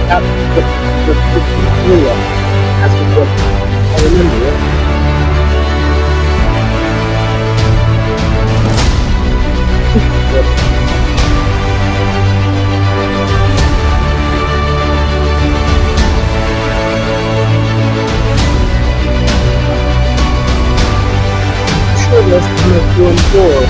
that the ruler has been working. I remember it. Sure, there's one door.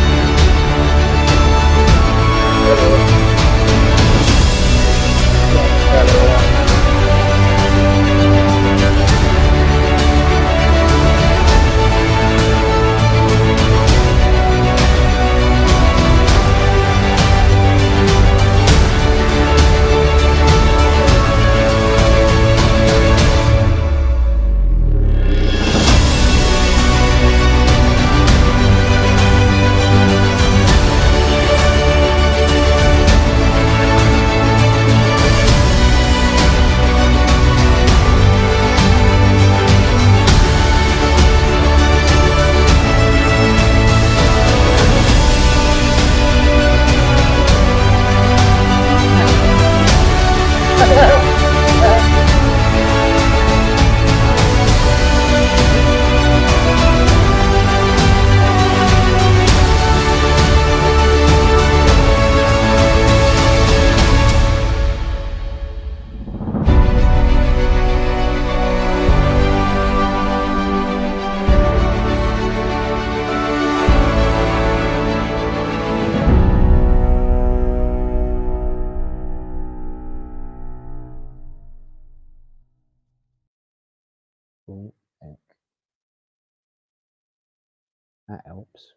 That helps.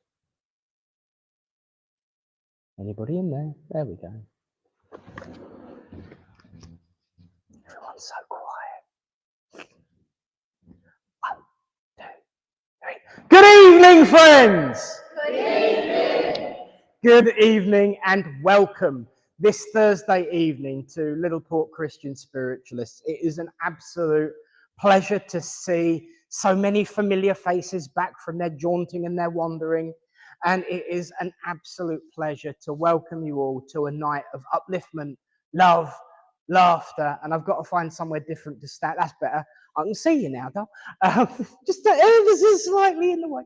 Anybody in there? There we go. Everyone's so quiet. 1, 2, 3. Good evening, friends! Good evening! Good evening and welcome this Thursday evening to Littleport Christian Spiritualists. It is an absolute pleasure to see so many familiar faces back from their jaunting and their wandering. And it is an absolute pleasure to welcome you all to a night of upliftment, love, laughter. And I've got to find somewhere different to stand. That's better. I can see you now, though. Just this is slightly in the way.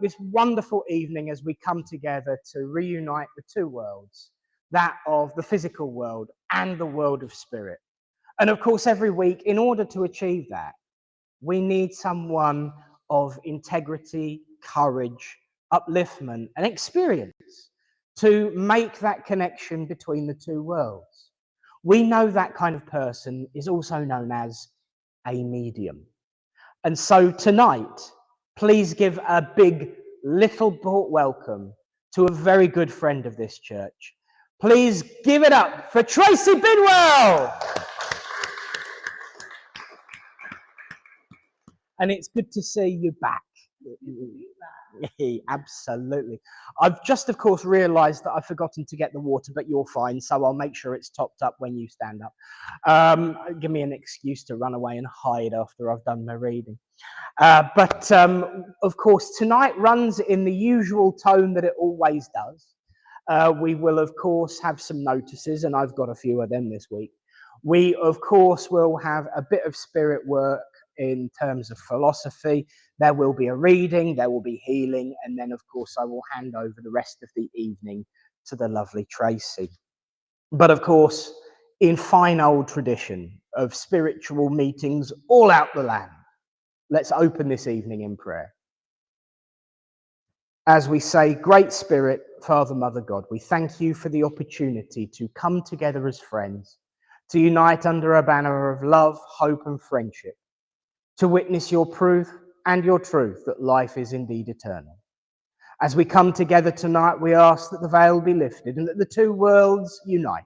This wonderful evening as we come together to reunite the two worlds, that of the physical world and the world of spirit. And of course, every week, in order to achieve that, we need someone of integrity, courage, upliftment, and experience to make that connection between the two worlds. We know that kind of person is also known as a medium. And so tonight, please give a big Littleport welcome to a very good friend of this church. Please give it up for Tracy Bidwell. And it's good to see you back. Absolutely. I've just, of course, realised that I've forgotten to get the water, but you're fine, so I'll make sure it's topped up when you stand up. Give me an excuse to run away and hide after I've done my reading. But of course, tonight runs in the usual tone that it always does. We will, of course, have some notices, and I've got a few of them this week. We, of course, will have a bit of spirit work in terms of philosophy. There will be a reading, there will be healing, and then, of course, I will hand over the rest of the evening to the lovely Tracy. But, of course, in fine old tradition of spiritual meetings all out the land, let's open this evening in prayer. As we say, Great Spirit, Father, Mother, God, we thank you for the opportunity to come together as friends, to unite under a banner of love, hope, and friendship, to witness your proof and your truth that life is indeed eternal. As we come together tonight, we ask that the veil be lifted and that the two worlds unite,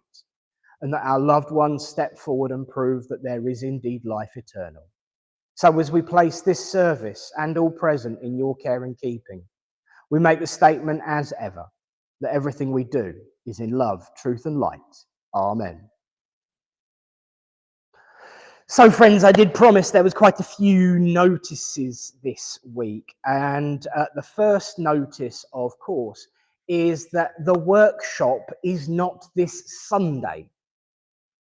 and that our loved ones step forward and prove that there is indeed life eternal. So as we place this service and all present in your care and keeping, we make the statement as ever, that everything we do is in love, truth, and light. Amen. So, friends, I did promise there was quite a few notices this week. And the first notice, of course, is that the workshop is not this Sunday.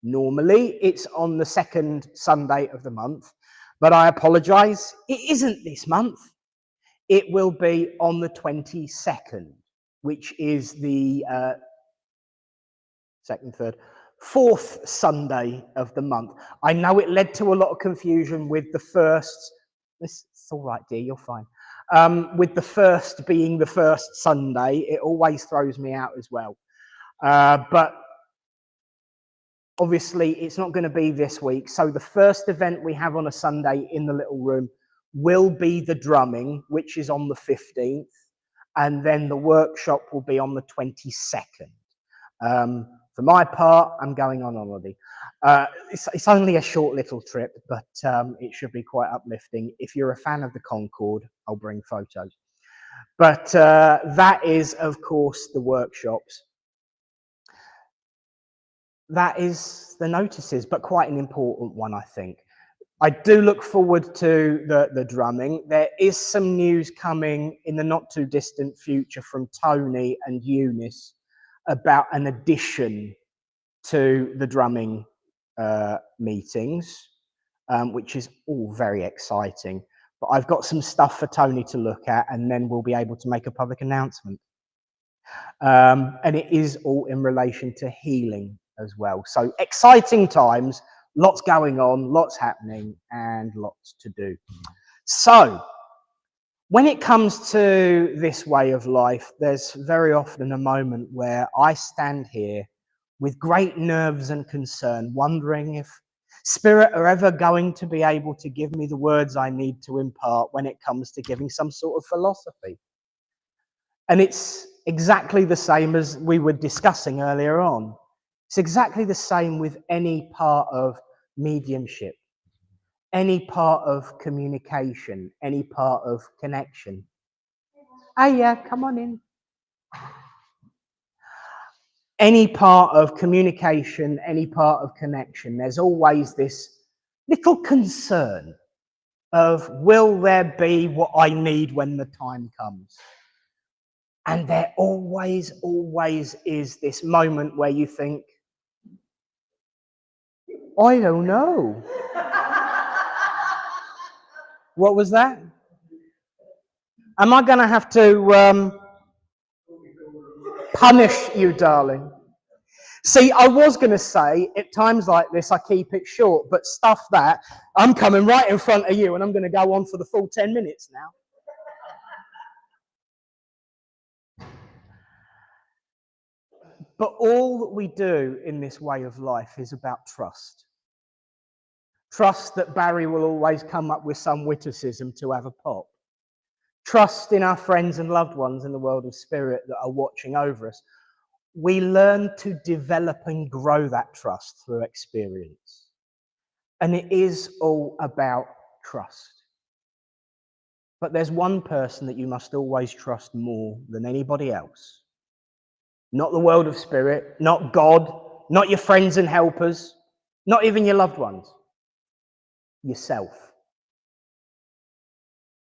Normally, it's on the second Sunday of the month, but I apologise, it isn't this month. It will be on the 22nd, which is the fourth Sunday of the month. I know it led to a lot of confusion with the first. It's all right, dear, you're fine. With the first being the first Sunday, it always throws me out as well. But obviously, it's not going to be this week. So the first event we have on a Sunday in the little room will be the drumming, which is on the 15th. And then the workshop will be on the 22nd. For my part, I'm going on holiday. It's only a short little trip, but it should be quite uplifting. If you're a fan of the Concorde, I'll bring photos. But that is, of course, the workshops. That is the notices, but quite an important one, I think. I do look forward to the drumming. There is some news coming in the not too distant future from Tony and Eunice about an addition to the drumming meetings, which is all very exciting. But I've got some stuff for Tony to look at, and then we'll be able to make a public announcement. And it is all in relation to healing as well. So exciting times, lots going on, lots happening, and lots to do. So when it comes to this way of life, there's very often a moment where I stand here with great nerves and concern, wondering if Spirit are ever going to be able to give me the words I need to impart when it comes to giving some sort of philosophy. And it's exactly the same as we were discussing earlier on. It's exactly the same with any part of mediumship, any part of communication, any part of connection. Oh yeah, come on in. Any part of communication, any part of connection, there's always this little concern of, will there be what I need when the time comes? And there always is this moment where you think, I don't know. What was that? Am I going to have to punish you, darling? See, I was going to say, at times like this, I keep it short, but stuff that, I'm coming right in front of you and I'm going to go on for the full 10 minutes now. But all that we do in this way of life is about trust. Trust that Barry will always come up with some witticism to have a pop. Trust in our friends and loved ones in the world of spirit that are watching over us. We learn to develop and grow that trust through experience. And it is all about trust. But there's one person that you must always trust more than anybody else. Not the world of spirit, not God, not your friends and helpers, not even your loved ones. Yourself.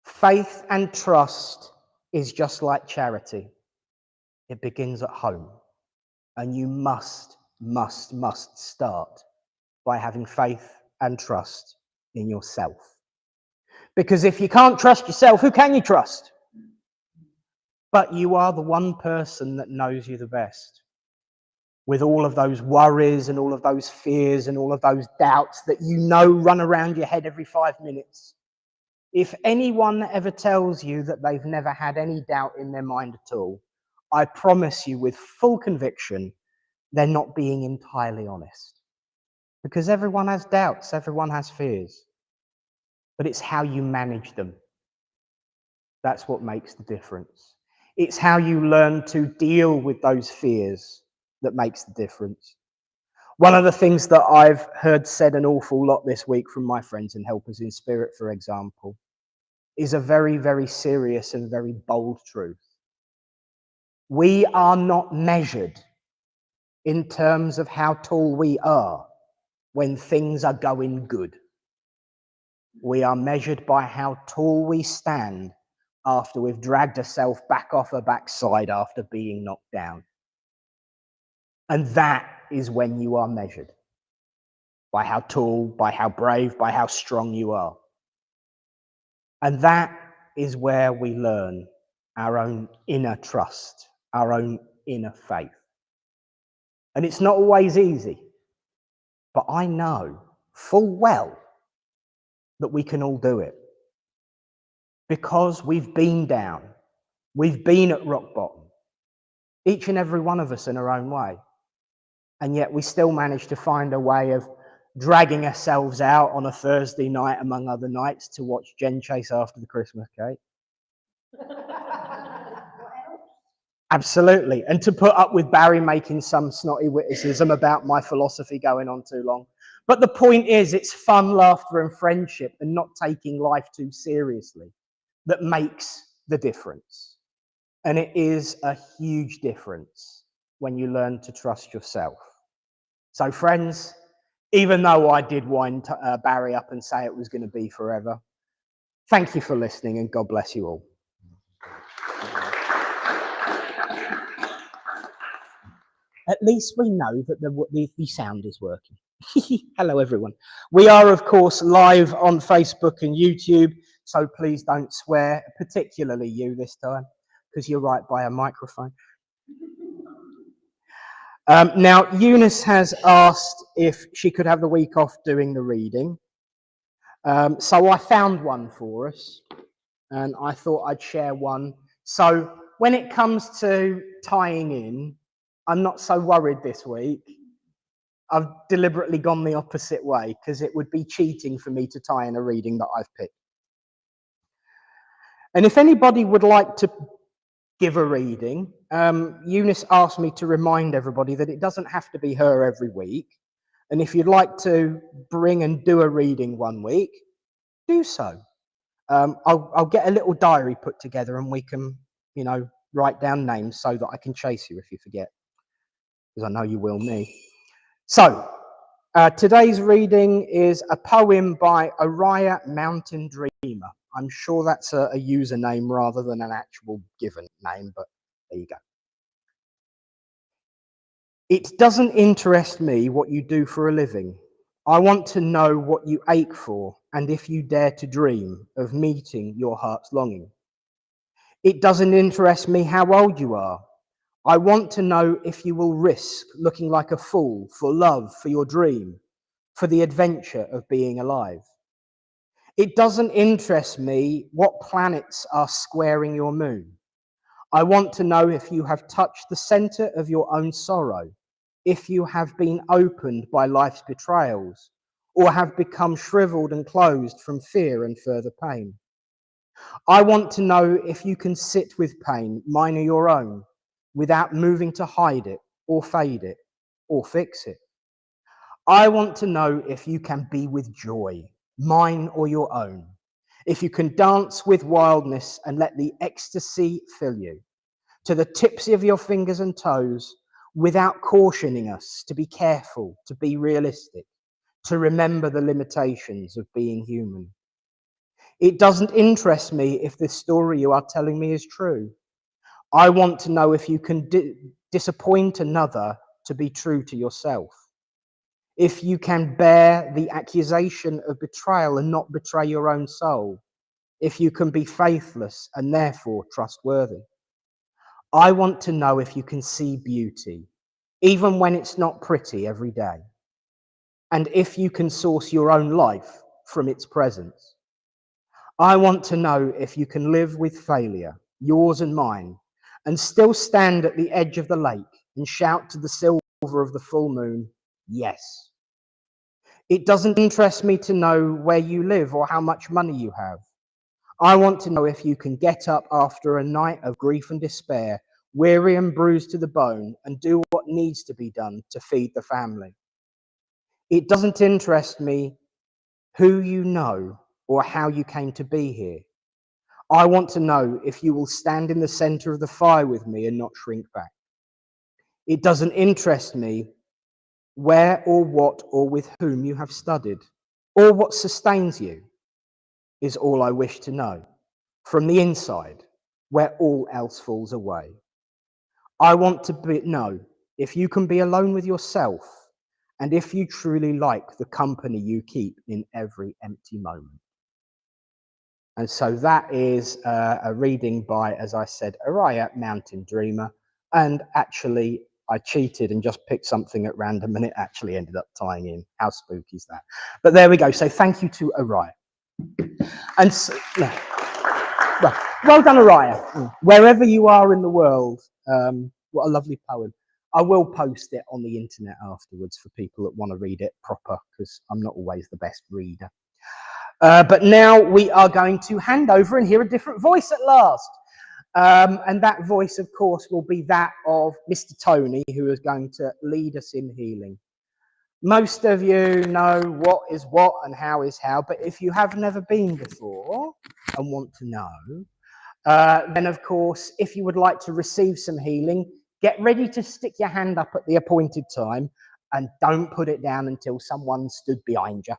Faith and trust is just like charity. It begins at home. And you must start by having faith and trust in yourself. Because if you can't trust yourself, who can you trust? But you are the one person that knows you the best. With all of those worries and all of those fears and all of those doubts that you know run around your head every 5 minutes. If anyone ever tells you that they've never had any doubt in their mind at all, I promise you with full conviction, they're not being entirely honest. Because everyone has doubts, everyone has fears. But it's how you manage them. That's what makes the difference. It's how you learn to deal with those fears that makes the difference. One of the things that I've heard said an awful lot this week from my friends and helpers in spirit, for example, is a very serious and very bold truth. We are not measured in terms of how tall we are when things are going good. We are measured by how tall we stand after we've dragged ourselves back off our backside after being knocked down. And that is when you are measured. by how tall, by how brave, by how strong you are. And that is where we learn our own inner trust, our own inner faith. And it's not always easy, but I know full well that we can all do it. Because we've been down, we've been at rock bottom, each and every one of us in our own way. And yet we still manage to find a way of dragging ourselves out on a Thursday night, among other nights, to watch Jen chase after the Christmas cake. Absolutely. And to put up with Barry making some snotty witticism about my philosophy going on too long. But the point is, it's fun, laughter, and friendship, and not taking life too seriously, that makes the difference. And it is a huge difference when you learn to trust yourself. So friends, even though I did wind Barry up and say it was going to be forever, thank you for listening, and God bless you all. At least we know that the sound is working. Hello, everyone. We are, of course, live on Facebook and YouTube, so please don't swear, particularly you this time, because you're right by a microphone. Now, Eunice has asked if she could have the week off doing the reading. So I found one for us, and I thought I'd share one. So when it comes to tying in, I'm not so worried this week. I've deliberately gone the opposite way because it would be cheating for me to tie in a reading that I've picked. And if anybody would like to give a reading, Eunice asked me to remind everybody that it doesn't have to be her every week. And if you'd like to bring and do a reading one week, do so. I'll get a little diary put together and we can, write down names so that I can chase you if you forget, because I know you will me. So, today's reading is a poem by Araya Mountain Dreamer. I'm sure that's a username rather than an actual given name, but there you go. It doesn't interest me what you do for a living. I want to know what you ache for, and if you dare to dream of meeting your heart's longing. It doesn't interest me how old you are. I want to know if you will risk looking like a fool for love, for your dream, for the adventure of being alive. It doesn't interest me what planets are squaring your moon. I want to know if you have touched the center of your own sorrow, if you have been opened by life's betrayals, or have become shriveled and closed from fear and further pain. I want to know if you can sit with pain, mine or your own, without moving to hide it, or fade it, or fix it. I want to know if you can be with joy, mine or your own, if you can dance with wildness and let the ecstasy fill you, to the tips of your fingers and toes, without cautioning us to be careful, to be realistic, to remember the limitations of being human. It doesn't interest me if this story you are telling me is true. I want to know if you can disappoint another to be true to yourself. If you can bear the accusation of betrayal and not betray your own soul. If you can be faithless and therefore trustworthy. I want to know if you can see beauty, even when it's not pretty every day. And if you can source your own life from its presence. I want to know if you can live with failure, yours and mine, and still stand at the edge of the lake and shout to the silver of the full moon, yes. It doesn't interest me to know where you live or how much money you have. I want to know if you can get up after a night of grief and despair, weary and bruised to the bone, and do what needs to be done to feed the family. It doesn't interest me who you know or how you came to be here. I want to know if you will stand in the center of the fire with me and not shrink back. It doesn't interest me where or what or with whom you have studied, or what sustains you, is all I wish to know, from the inside, where all else falls away. I want to know if you can be alone with yourself and if you truly like the company you keep in every empty moment. And so that is a reading by, as I said, Araya Mountain Dreamer. And actually, I cheated and just picked something at random, and it actually ended up tying in. How spooky is that? But there we go. So thank you to Araya. And so, well done, Araya. Wherever you are in the world, what a lovely poem. I will post it on the internet afterwards for people that want to read it proper, because I'm not always the best reader. But now we are going to hand over and hear a different voice at last. And that voice, of course, will be that of Mr. Tony, who is going to lead us in healing. Most of you know what is what and how is how, but if you have never been before and want to know, then, of course, if you would like to receive some healing, get ready to stick your hand up at the appointed time and don't put it down until someone stood behind you.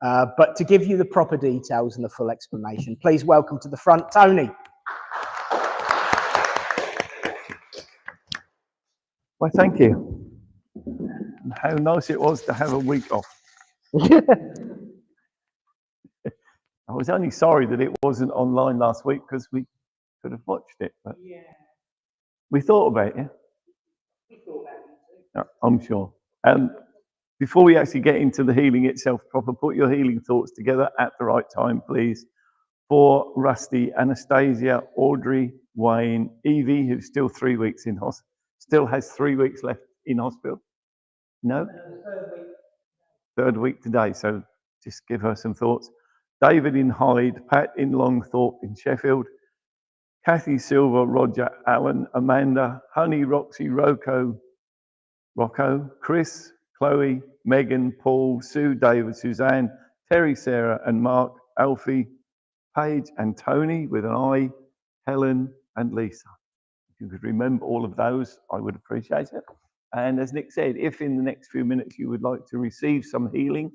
But to give you the proper details and the full explanation, please welcome to the front, Tony. Well, thank you. How nice it was to have a week off. I was only sorry that it wasn't online last week because we could have watched it. But yeah. We thought about it. We thought about it too. I'm sure. Before we actually get into the healing itself proper, put your healing thoughts together at the right time, please. For Rusty, Anastasia, Audrey, Wayne, Evie, who's still 3 weeks in hospital, still has 3 weeks left in hospital. No? Third week today, so just give her some thoughts. David in Hyde, Pat in Longthorpe in Sheffield, Kathy Silver, Roger, Alan, Amanda, Honey, Roxy, Rocco, Chris, Chloe, Megan, Paul, Sue, David, Suzanne, Terry, Sarah and Mark, Alfie, Paige and Tony with an I, Helen and Lisa. If you could remember all of those, I would appreciate it. And as Nick said, if in the next few minutes you would like to receive some healing,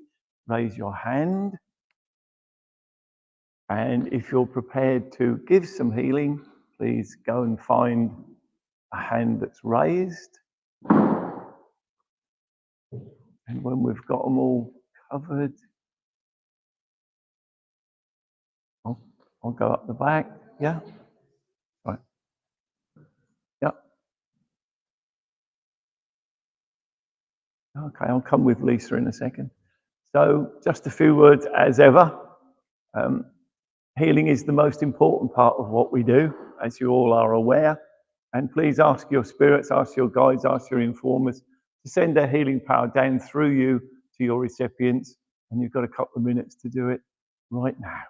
raise your hand. And if you're prepared to give some healing, please go and find a hand that's raised. And when we've got them all covered, I'll go up the back. Yeah? Right. Yeah. Okay, I'll come with Lisa in a second. So just a few words as ever. Healing is the most important part of what we do, as you all are aware. And please ask your spirits, ask your guides, ask your informers to send their healing power down through you to your recipients. And you've got a couple of minutes to do it right now.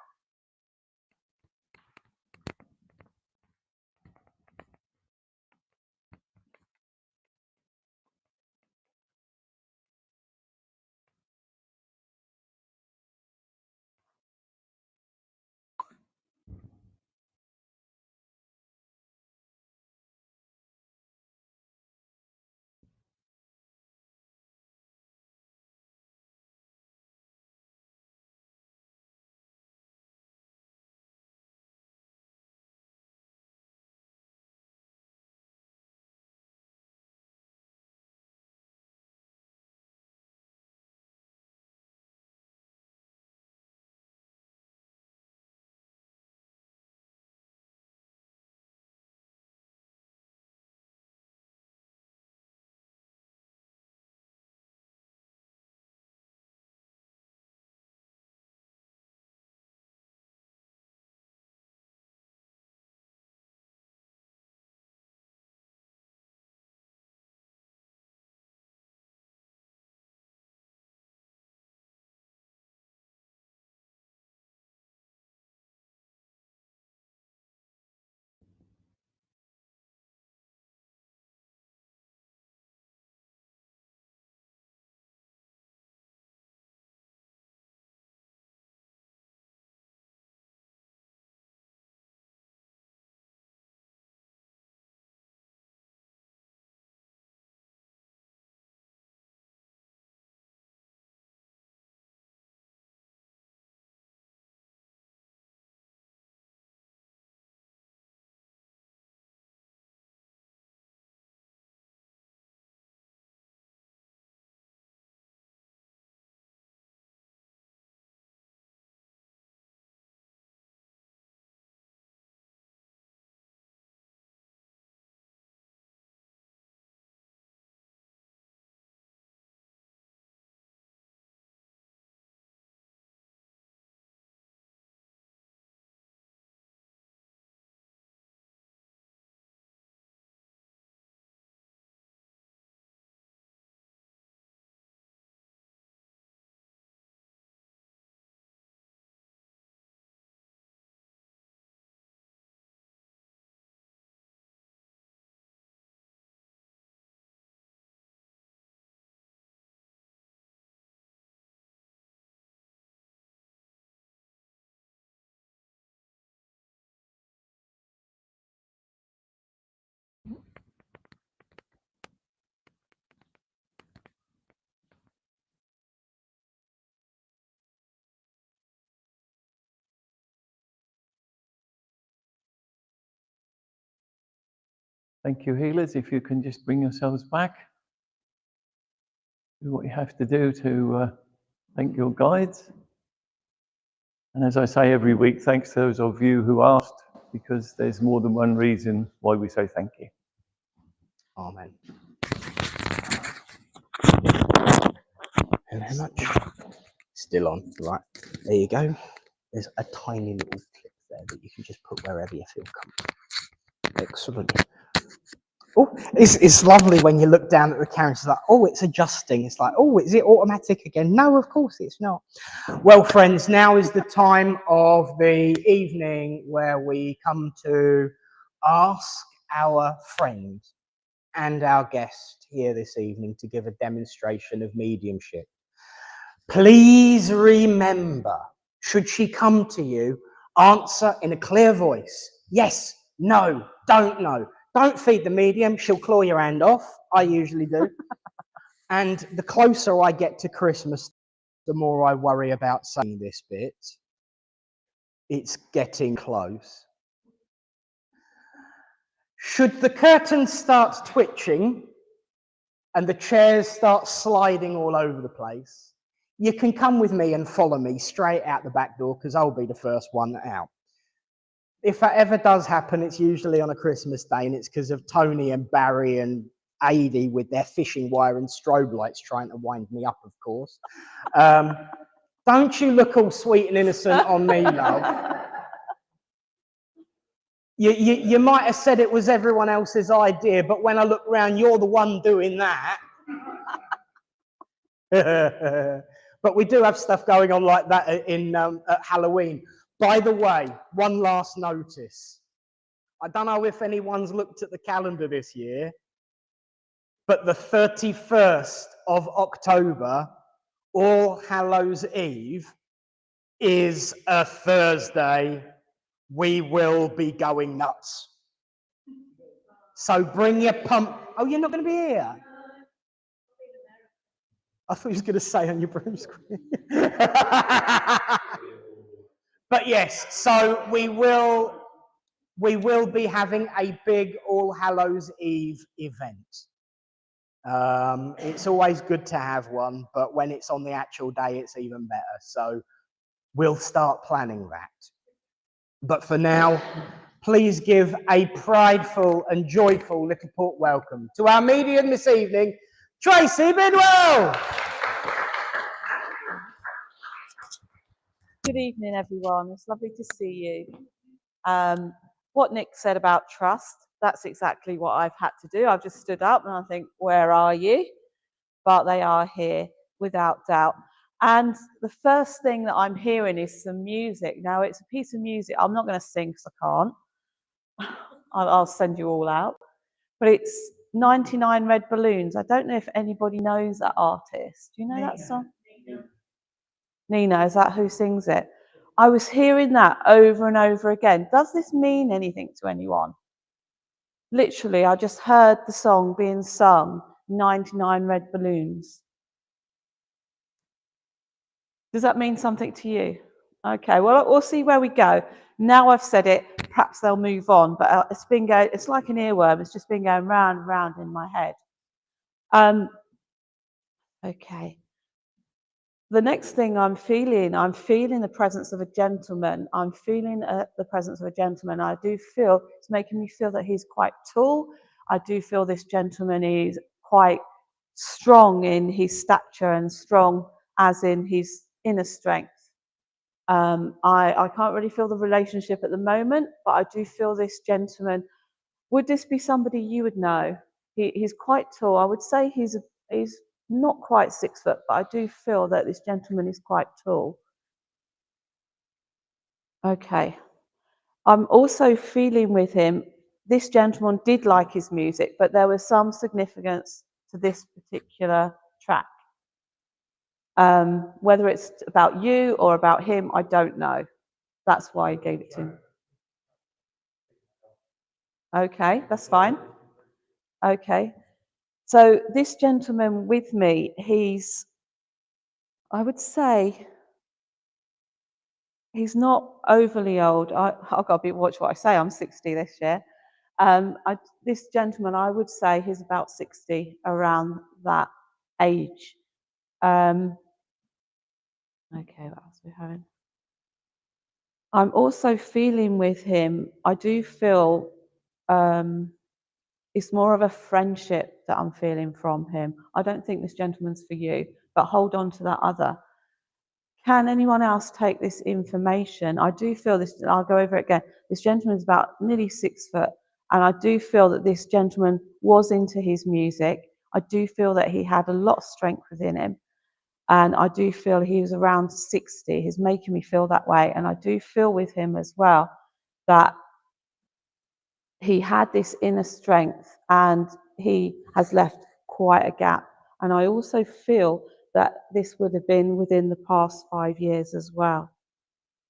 Thank you, healers. If you can just bring yourselves back. Do what you have to do to thank your guides. And as I say every week, thanks to those of you who asked, because there's more than one reason why we say thank you. Amen. Thank you very much. Still on, right? There you go. There's a tiny little clip there that you can just put wherever you feel comfortable. Excellent. Oh, it's lovely when you look down at the camera. It's like, oh, it's adjusting. It's like, oh, is it automatic again? No, of course it's not. Well, friends, now is the time of the evening where we come to ask our friend and our guest here this evening to give a demonstration of mediumship. Please remember, should she come to you, answer in a clear voice. Yes, no, don't know. Don't feed the medium, she'll claw your hand off. I usually do. And the closer I get to Christmas, the more I worry about saying this bit. It's getting close. Should the curtain start twitching and the chairs start sliding all over the place, you can come with me and follow me straight out the back door, because I'll be the first one out. If that ever does happen, it's usually on a Christmas day, and it's because of Tony and Barry and Adi with their fishing wire and strobe lights trying to wind me up, of course. Don't you look all sweet and innocent on me, love. You might have said it was everyone else's idea, but when I look around, you're the one doing that. But we do have stuff going on like that at Halloween. By the way, one last notice. I don't know if anyone's looked at the calendar this year, but the 31st of October, All Hallows Eve, is a Thursday. We will be going nuts. So bring your pump. Oh, you're not going to be here? I thought you was going to say on your broom screen. But yes, so we will be having a big All Hallows Eve event. It's always good to have one, but when it's on the actual day, it's even better. So we'll start planning that. But for now, please give a prideful and joyful Littleport welcome to our medium this evening, Tracy Bidwell. Good evening, everyone. It's lovely to see you. What Nick said about trust, that's exactly what I've had to do. I've just stood up and I think, where are you? But they are here, without doubt. And the first thing that I'm hearing is some music. Now, it's a piece of music. I'm not going to sing because I can't. I'll send you all out. But it's 99 Red Balloons. I don't know if anybody knows that artist. Do you know that song? Nina, is that who sings it? I was hearing that over and over again. Does this mean anything to anyone? Literally, I just heard the song being sung, 99 Red Balloons. Does that mean something to you? Okay, well, we'll see where we go. Now I've said it, perhaps they'll move on, but it's like an earworm. It's just been going round and round in my head. Okay. The next thing I'm feeling the presence of a gentleman. I'm feeling the presence of a gentleman. I do feel, it's making me feel that he's quite tall. I do feel this gentleman is quite strong in his stature and strong as in his inner strength. I can't really feel the relationship at the moment, but I do feel this gentleman. Would this be somebody you would know? He's quite tall. I would say he's not quite 6 foot, but I do feel that this gentleman is quite tall. Okay. I'm also feeling with him, this gentleman did like his music, but there was some significance to this particular track. Whether it's about you or about him, I don't know. That's why I gave it to him. Okay, that's fine. Okay. So this gentleman with me, I would say, he's not overly old. I've got to watch what I say. I'm 60 this year. This gentleman, I would say he's about 60, around that age. Okay, what else are we having? I'm also feeling with him, I do feel it's more of a friendship that I'm feeling from him. I don't think this gentleman's for you, but hold on to that other. Can anyone else take this information? I do feel this, I'll go over it again. This gentleman's about nearly 6 foot, and I do feel that this gentleman was into his music. I do feel that he had a lot of strength within him, and I do feel he was around 60. He's making me feel that way, and I do feel with him as well that he had this inner strength and he has left quite a gap. And I also feel that this would have been within the past 5 years as well.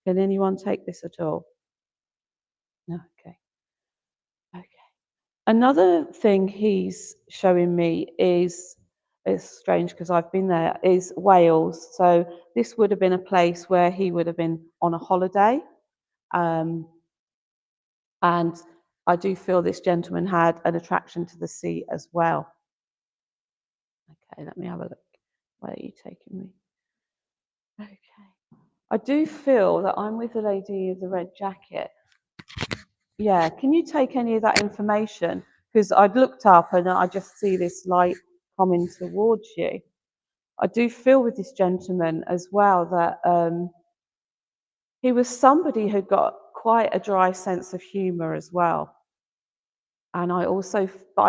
Can anyone take this at all? No, okay. Okay. Another thing he's showing me is, it's strange because I've been there, is Wales. So this would have been a place where he would have been on a holiday. And I do feel this gentleman had an attraction to the sea as well. Okay, let me have a look. Where are you taking me? Okay. I do feel that I'm with the lady in the red jacket. Yeah, can you take any of that information? Because I'd looked up and I just see this light coming towards you. I do feel with this gentleman as well that he was somebody who got quite a dry sense of humour as well. And I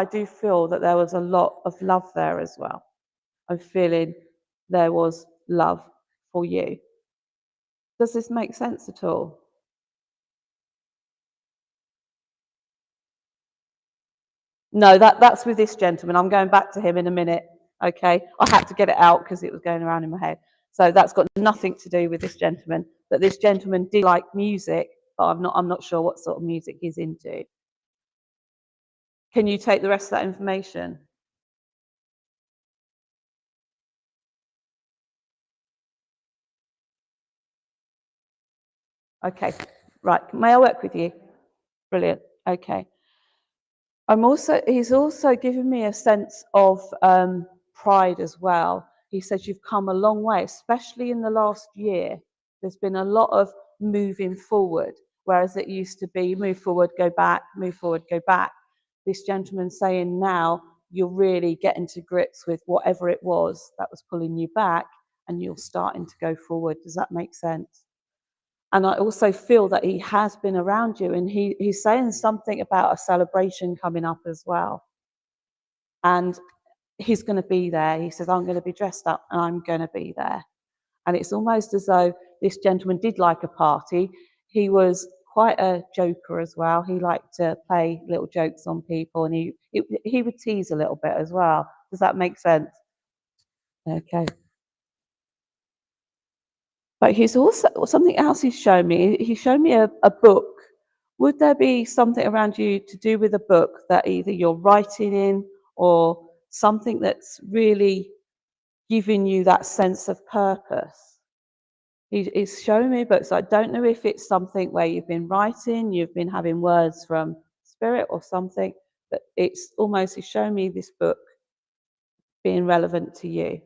do feel that there was a lot of love there as well. I'm feeling there was love for you. Does this make sense at all? No, that's with this gentleman. I'm going back to him in a minute. Okay, I had to get it out because it was going around in my head. So that's got nothing to do with this gentleman. But this gentleman did like music, but I'm not sure what sort of music he's into. Can you take the rest of that information? Okay, right. May I work with you? Brilliant. Okay. He's also given me a sense of pride as well. He says you've come a long way, especially in the last year. There's been a lot of moving forward, whereas it used to be move forward, go back, move forward, go back. This gentleman's saying now you're really getting to grips with whatever it was that was pulling you back, and you're starting to go forward. Does that make sense? And I also feel that he has been around you, and he's saying something about a celebration coming up as well. And he's going to be there. He says, I'm going to be dressed up and I'm going to be there. And it's almost as though this gentleman did like a party. He was quite a joker as well. He liked to play little jokes on people, and he would tease a little bit as well. Does that make sense? Okay. But he's also, something else he's shown me. He showed me a book. Would there be something around you to do with a book that either you're writing in, or something that's really giving you that sense of purpose? He's showing me books. I don't know if it's something where you've been writing, you've been having words from spirit or something, but it's almost, he's showing me this book being relevant to you.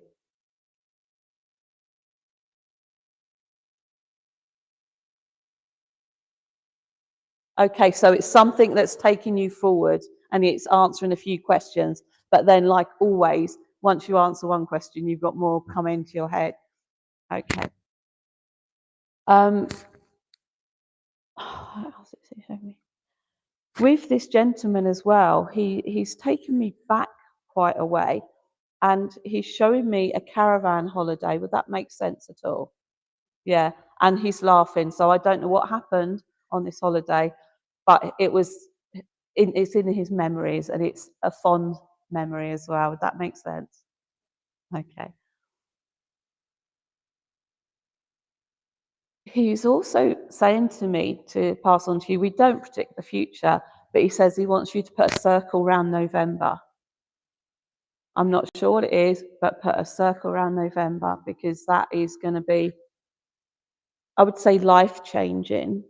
Okay, so it's something that's taking you forward, and it's answering a few questions. But then, like always, once you answer one question, you've got more come into your head. Okay. What else is he showing me? With this gentleman as well, he's taken me back quite a way, and he's showing me a caravan holiday. Would that make sense at all? Yeah, and he's laughing. So I don't know what happened on this holiday, but it's in his memories, and it's a fond memory as well. Would that make sense? Okay. He's also saying to me to pass on to you, we don't predict the future, but he says he wants you to put a circle around November. I'm not sure what it is, but put a circle around November, because that is going to be, I would say, life-changing.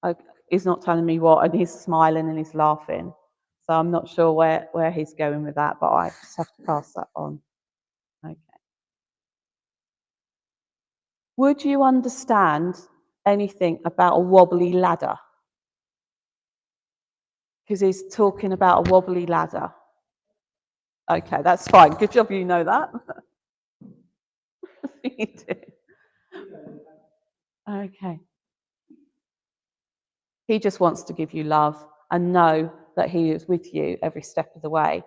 Okay. He's not telling me what, and he's smiling and he's laughing. So I'm not sure where he's going with that, but I just have to pass that on. Okay. Would you understand anything about a wobbly ladder? Because he's talking about a wobbly ladder. Okay, that's fine. Good job you know that. You do. Okay. He just wants to give you love and know that he is with you every step of the way.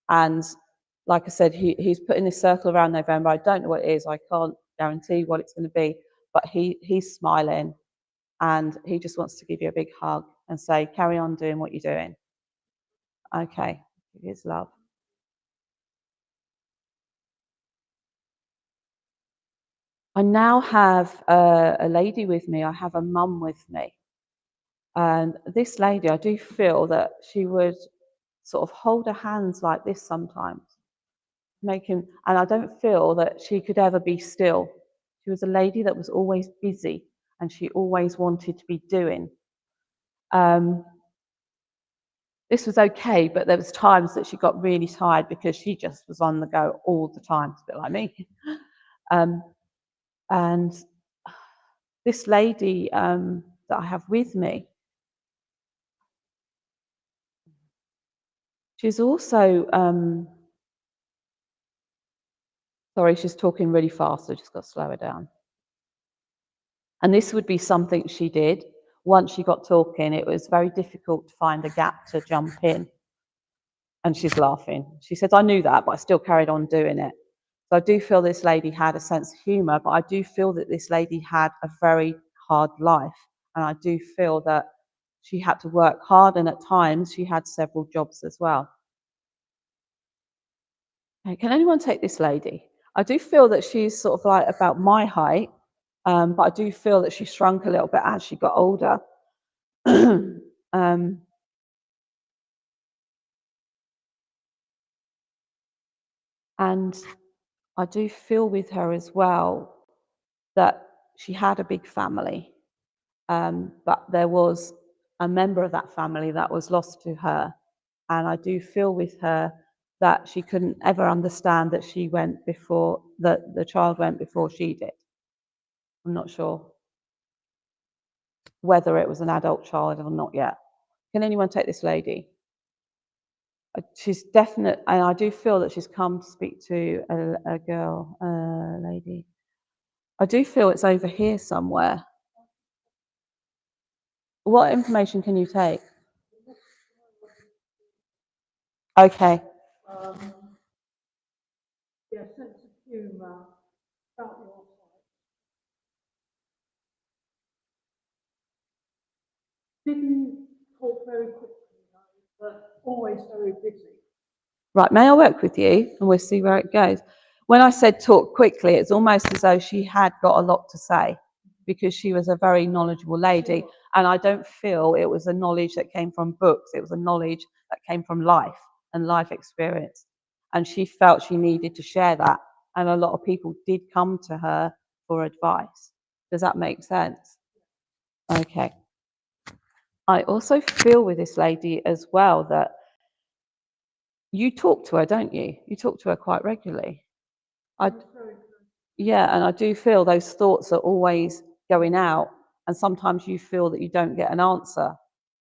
And like I said, he's putting this circle around November. I don't know what it is. I can't guarantee what it's going to be, but he's smiling and he just wants to give you a big hug and say, carry on doing what you're doing. Okay, give his love. I now have a lady with me. I have a mum with me. And this lady, I do feel that she would sort of hold her hands like this sometimes, and I don't feel that she could ever be still. She was a lady that was always busy and she always wanted to be doing. This was okay, but there was times that she got really tired because she just was on the go all the time. It's a bit like me. And this lady that I have with me, she's also, sorry, she's talking really fast, so I just got to slow her down. And this would be something she did. Once she got talking, it was very difficult to find a gap to jump in. And she's laughing. She said, I knew that, but I still carried on doing it. So I do feel this lady had a sense of humour, but I do feel that this lady had a very hard life. And I do feel that she had to work hard, and at times she had several jobs as well. Okay, can anyone take this lady? I do feel that she's sort of like about my height, but I do feel that she shrunk a little bit as she got older. And I do feel with her as well that she had a big family, but there was a member of that family that was lost to her. And I do feel with her that she couldn't ever understand that she went before, that the child went before she did. I'm not sure whether it was an adult child or not yet. Can anyone take this lady? She's definite, and I do feel that she's come to speak to a girl, a lady. I do feel it's over here somewhere. What information can you take? Okay. Yeah, sense of humour, about your type. Didn't talk very quickly, but always very busy. Right, may I work with you and we'll see where it goes. When I said talk quickly, it's almost as though she had got a lot to say because she was a very knowledgeable lady. And I don't feel it was a knowledge that came from books. It was a knowledge that came from life and life experience. And she felt she needed to share that. And a lot of people did come to her for advice. Does that make sense? Okay. I also feel with this lady as well that you talk to her, don't you? You talk to her quite regularly. Yeah, and I do feel those thoughts are always going out, and sometimes you feel that you don't get an answer,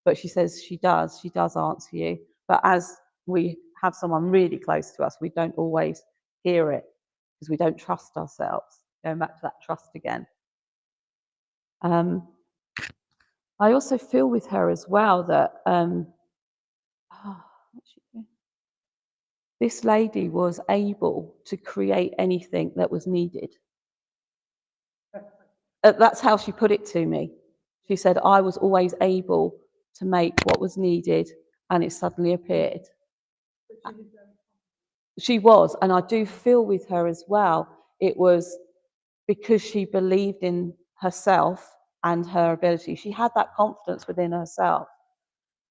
but she says she does answer you. But as we have someone really close to us, we don't always hear it because we don't trust ourselves. Going back to that trust again. I also feel with her as well that this lady was able to create anything that was needed. That's how she put it to me. She said, I was always able to make what was needed, and it suddenly appeared. She was, and I do feel with her as well, it was because she believed in herself and her ability. She had that confidence within herself.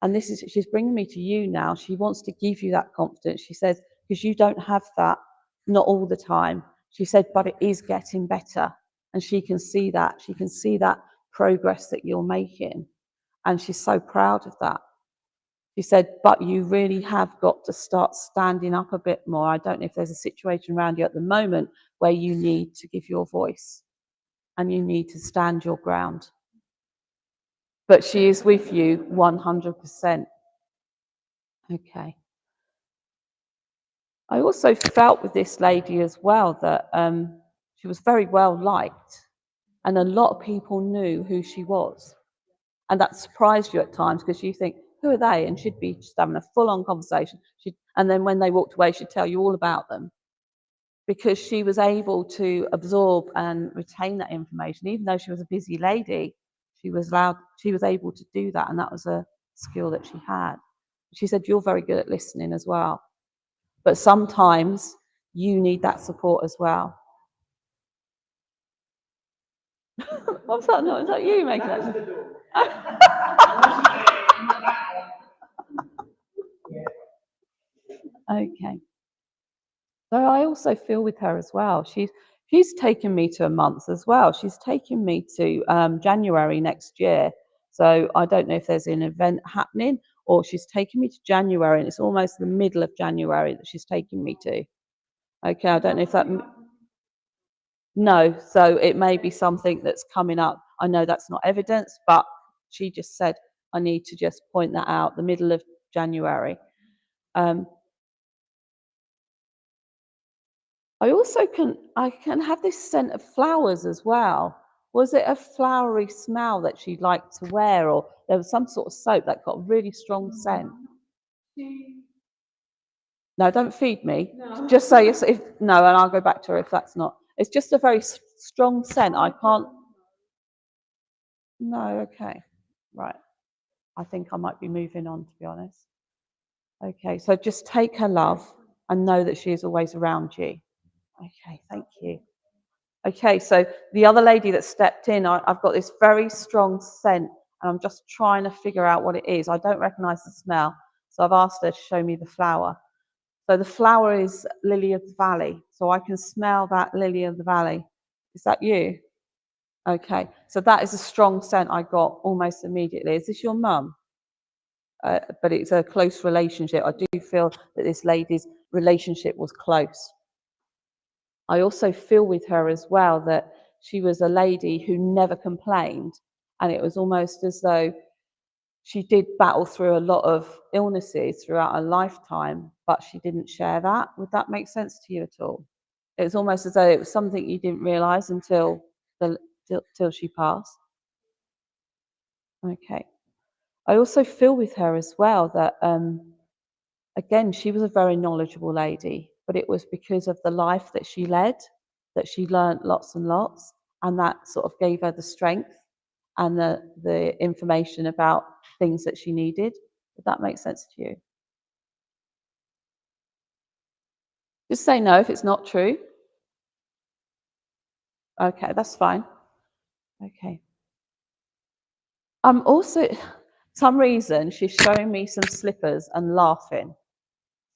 And she's bringing me to you now. She wants to give you that confidence. She says, because you don't have that, not all the time. She said, but it is getting better. And she can see that. She can see that progress that you're making. And she's so proud of that. She said, but you really have got to start standing up a bit more. I don't know if there's a situation around you at the moment where you need to give your voice and you need to stand your ground. But she is with you 100%. Okay. I also felt with this lady as well that she was very well liked, and a lot of people knew who she was. And that surprised you at times because you think, who are they? And she'd be just having a full-on conversation. And then when they walked away, she'd tell you all about them, because she was able to absorb and retain that information. Even though she was a busy lady, she was able to do that, and that was a skill that she had. She said, you're very good at listening as well. But sometimes you need that support as well. What's that? No, is that you making that? Okay. So I also feel with her as well. She's taken me to a month as well. She's taken me to January next year. So I don't know if there's an event happening, or she's taken me to January, and it's almost the middle of January that she's taking me to. Okay, I don't know if that... No, so it may be something that's coming up. I know that's not evidence, but she just said, I need to just point that out, the middle of January. I also can have this scent of flowers as well. Was it a flowery smell that she liked to wear, or there was some sort of soap that got a really strong scent? No, don't feed me. No. Just say yes. No, and I'll go back to her if that's not. It's just a very strong scent. I can't. No, okay, right. I think I might be moving on, to be honest. Okay, so just take her love and know that she is always around you. Okay, thank you. Okay, so the other lady that stepped in, I've got this very strong scent, and I'm just trying to figure out what it is. I don't recognize the smell, so I've asked her to show me the flower. So the flower is lily of the valley, so I can smell that lily of the valley. Is that you? Okay, so that is a strong scent I got almost immediately. Is this your mum? But it's a close relationship. I do feel that this lady's relationship was close. I also feel with her as well that she was a lady who never complained, and it was almost as though she did battle through a lot of illnesses throughout her lifetime, but she didn't share that. Would that make sense to you at all? It was almost as though it was something you didn't realize until till she passed. Okay. I also feel with her as well that again, she was a very knowledgeable lady, but it was because of the life that she led that she learned lots and lots, and that sort of gave her the strength and the information about things that she needed. Does that make sense to you? Just say no if it's not true. Okay, that's fine. Okay. Also, some reason she's showing me some slippers and laughing.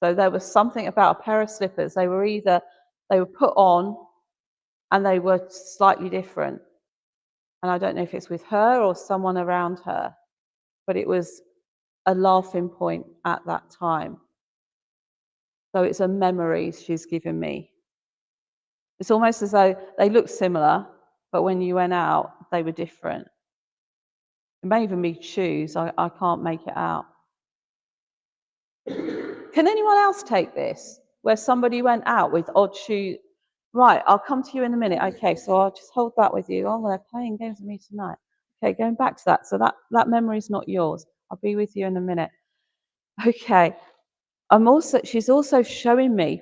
So there was something about a pair of slippers. They were put on and they were slightly different. And I don't know if it's with her or someone around her, but it was a laughing point at that time. So it's a memory she's given me. It's almost as though they look similar, but when you went out, they were different. It may even be shoes. I can't make it out. Can anyone else take this? Where somebody went out with odd shoes? Right, I'll come to you in a minute. Okay, so I'll just hold that with you. Oh, they're playing games with me tonight. Okay, going back to that. So that memory is not yours. I'll be with you in a minute. Okay. She's also showing me.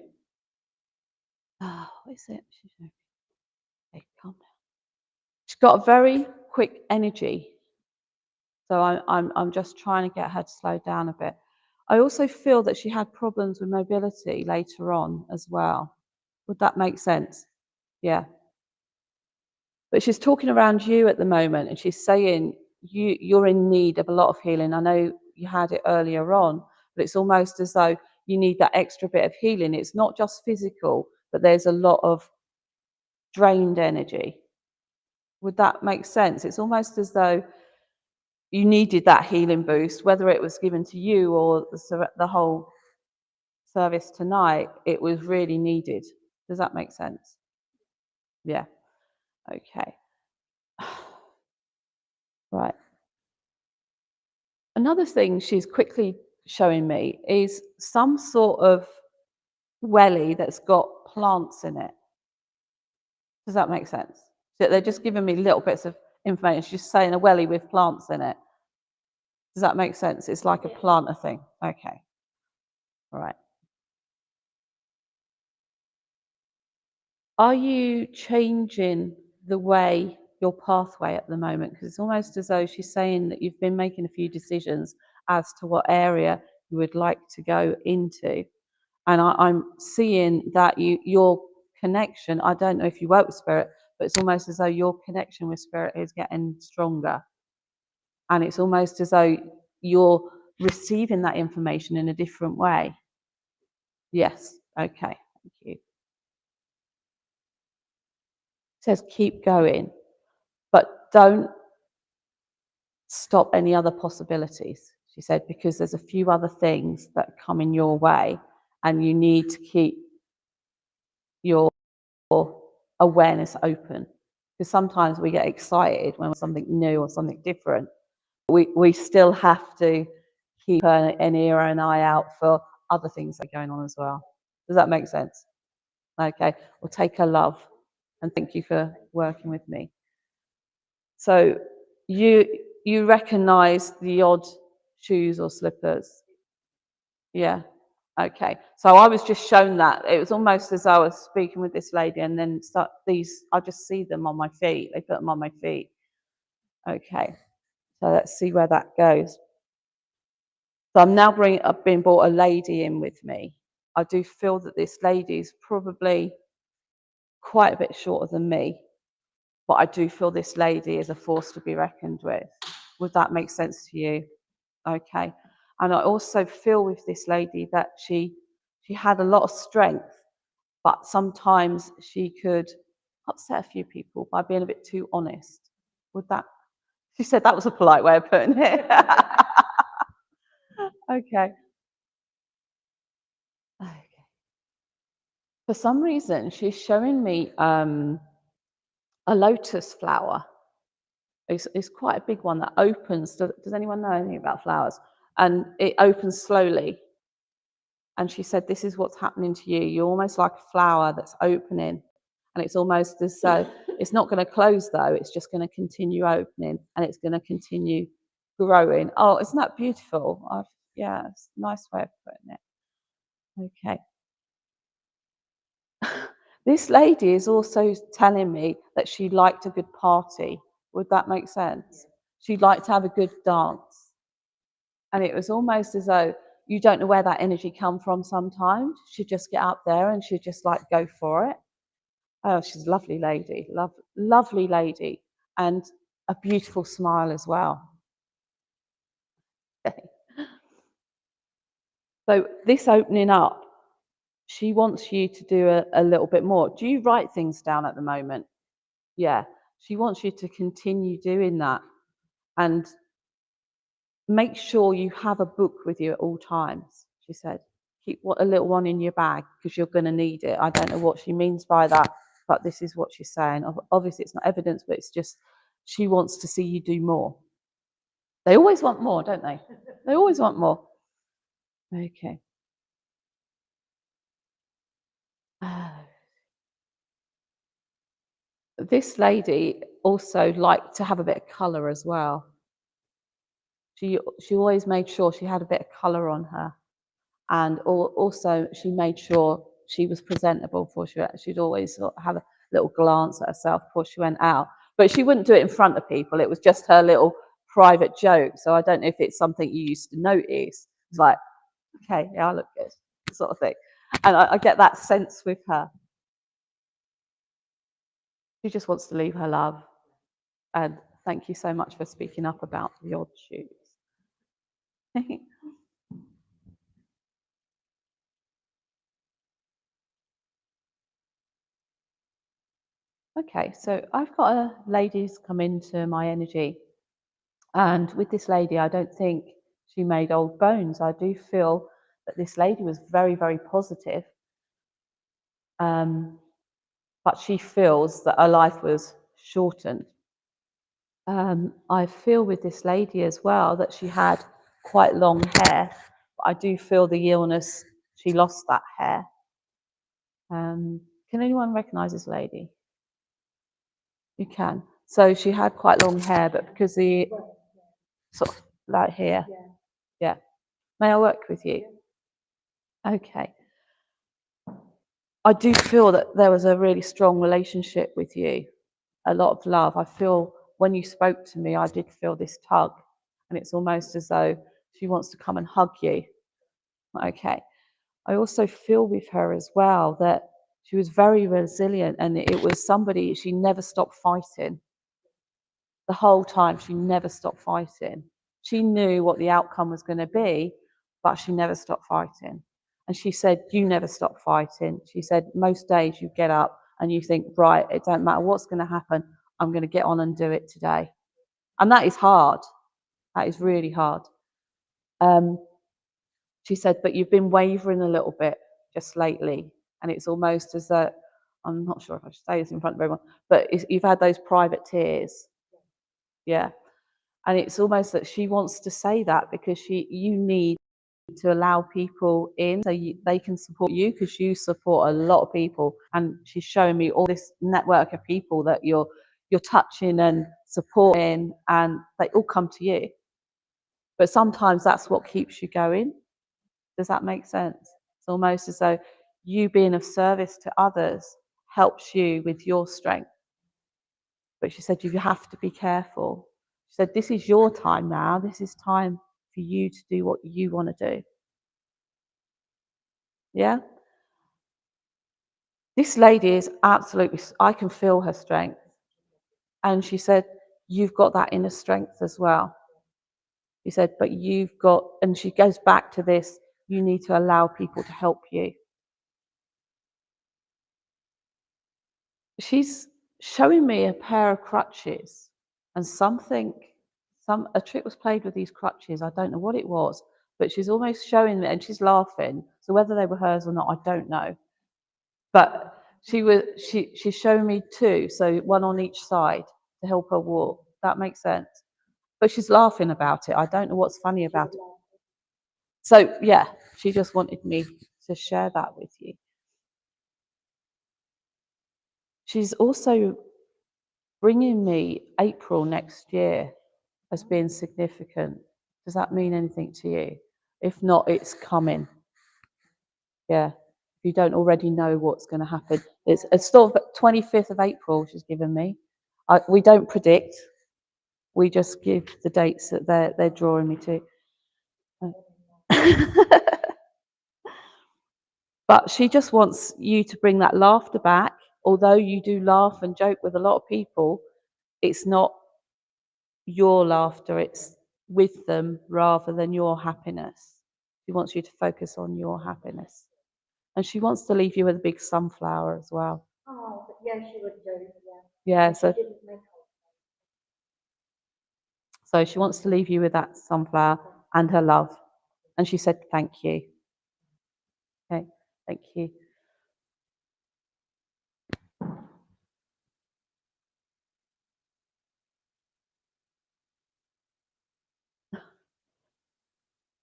Oh, what is it? Okay, calm down. She's got a very quick energy. So I'm just trying to get her to slow down a bit. I also feel that she had problems with mobility later on as well. Would that make sense? Yeah. But she's talking around you at the moment, and she's saying you're in need of a lot of healing. I know you had it earlier on, but it's almost as though you need that extra bit of healing. It's not just physical, but there's a lot of drained energy. Would that make sense? It's almost as though you needed that healing boost, whether it was given to you or the whole service tonight, it was really needed. Does that make sense? Yeah. Okay. Right. Another thing she's quickly showing me is some sort of welly that's got plants in it. Does that make sense? So they're just giving me little bits of information. She's just saying a welly with plants in it. Does that make sense? It's like a planter thing. Okay. All right. Are you changing the way, your pathway at the moment? Because it's almost as though she's saying that you've been making a few decisions as to what area you would like to go into. And I'm seeing that your connection, I don't know if you work with spirit, but it's almost as though your connection with spirit is getting stronger. And it's almost as though you're receiving that information in a different way. Yes. Okay. Thank you. It says keep going, but don't stop any other possibilities, she said, because there's a few other things that come in your way and you need to keep your awareness open. Because sometimes we get excited when something new or something different. We still have to keep an ear and an eye out for other things that are going on as well. Does that make sense? Okay. Well, take her love and thank you for working with me. So you recognize the odd shoes or slippers? Yeah. Okay. So I was just shown that. It was almost as I was speaking with this lady and then I just see them on my feet. They put them on my feet. Okay. So let's see where that goes. So I've been brought a lady in with me. I do feel that this lady is probably quite a bit shorter than me, but I do feel this lady is a force to be reckoned with. Would that make sense to you? Okay. And I also feel with this lady that she had a lot of strength, but sometimes she could upset a few people by being a bit too honest. She said that was a polite way of putting it. Okay. Okay. For some reason, she's showing me a lotus flower. It's quite a big one that opens. Does anyone know anything about flowers? And it opens slowly. And she said, this is what's happening to you. You're almost like a flower that's opening. And it's almost as though it's not going to close, though. It's just going to continue opening and it's going to continue growing. Oh, isn't that beautiful? Yeah, it's a nice way of putting it. Okay. This lady is also telling me that she liked a good party. Would that make sense? She'd like to have a good dance. And it was almost as though you don't know where that energy come from sometimes. She'd just get up there and she'd just like go for it. Oh, she's a lovely lady, lovely lady, and a beautiful smile as well. So this opening up, she wants you to do a little bit more. Do you write things down at the moment? Yeah. She wants you to continue doing that and make sure you have a book with you at all times, she said. Keep a little one in your bag because you're going to need it. I don't know what she means by that, but this is what she's saying. Obviously, it's not evidence, but it's just she wants to see you do more. They always want more, don't they? They always want more. Okay. This lady also liked to have a bit of colour as well. She always made sure she had a bit of colour on her. And also she made sure she was presentable before she'd always sort of have a little glance at herself before she went out. But she wouldn't do it in front of people. It was just her little private joke. So I don't know if it's something you used to notice. It's like, okay, yeah, I look good, sort of thing. And I get that sense with her. She just wants to leave her love. And thank you so much for speaking up about the odd shoes. Okay, so I've got a lady's come into my energy, And with this lady, I don't think she made old bones. I do feel that this lady was very, very positive. But she feels that her life was shortened. I feel with this lady as well that she had quite long hair. But I do feel the illness, she lost that hair. Can anyone recognise this lady? You can. So she had quite long hair, but because the sort of like here, yeah. May I work with you? Okay. I do feel that there was a really strong relationship with you, a lot of love. I feel when you spoke to me, I did feel this tug, and it's almost as though she wants to come and hug you. Okay. I also feel with her as well that she was very resilient, and it was somebody, she never stopped fighting. The whole time, she never stopped fighting. She knew what the outcome was going to be, but she never stopped fighting. And she said, you never stop fighting. She said, most days you get up and you think, right, it don't matter what's going to happen, I'm going to get on and do it today. And that is hard. That is really hard. She said, but you've been wavering a little bit just lately. And it's almost as though, I'm not sure if I should say this in front of everyone, but you've had those private tears. Yeah. And it's almost that she wants to say that because you need to allow people in so they can support you, because you support a lot of people. And she's showing me all this network of people that you're touching and supporting, and they all come to you. But sometimes that's what keeps you going. Does that make sense? It's almost as though you being of service to others helps you with your strength. But she said, you have to be careful. She said, this is your time now. This is time for you to do what you want to do. Yeah? This lady is absolutely, I can feel her strength. And she said, you've got that inner strength as well. She said, but you've got, and she goes back to this, you need to allow people to help you. She's showing me a pair of crutches, and a trick was played with these crutches. I don't know what it was, but she's almost showing me, and she's laughing. So whether they were hers or not, I don't know. But she's showing me two, so one on each side to help her walk. That makes sense. But she's laughing about it. I don't know what's funny about it. So yeah, she just wanted me to share that with you. She's also bringing me April next year as being significant. Does that mean anything to you? If not, it's coming. Yeah. If you don't already know what's going to happen. It's sort of 25th of April she's given me. We don't predict. We just give the dates that they're drawing me to. But she just wants you to bring that laughter back. Although you do laugh and joke with a lot of people, it's not your laughter, it's with them rather than your happiness. She wants you to focus on your happiness. And she wants to leave you with a big sunflower as well. Oh, but yeah, she would do, yeah. Yeah, She so didn't make she wants to leave you with that sunflower and her love. And she said, thank you. Okay, thank you.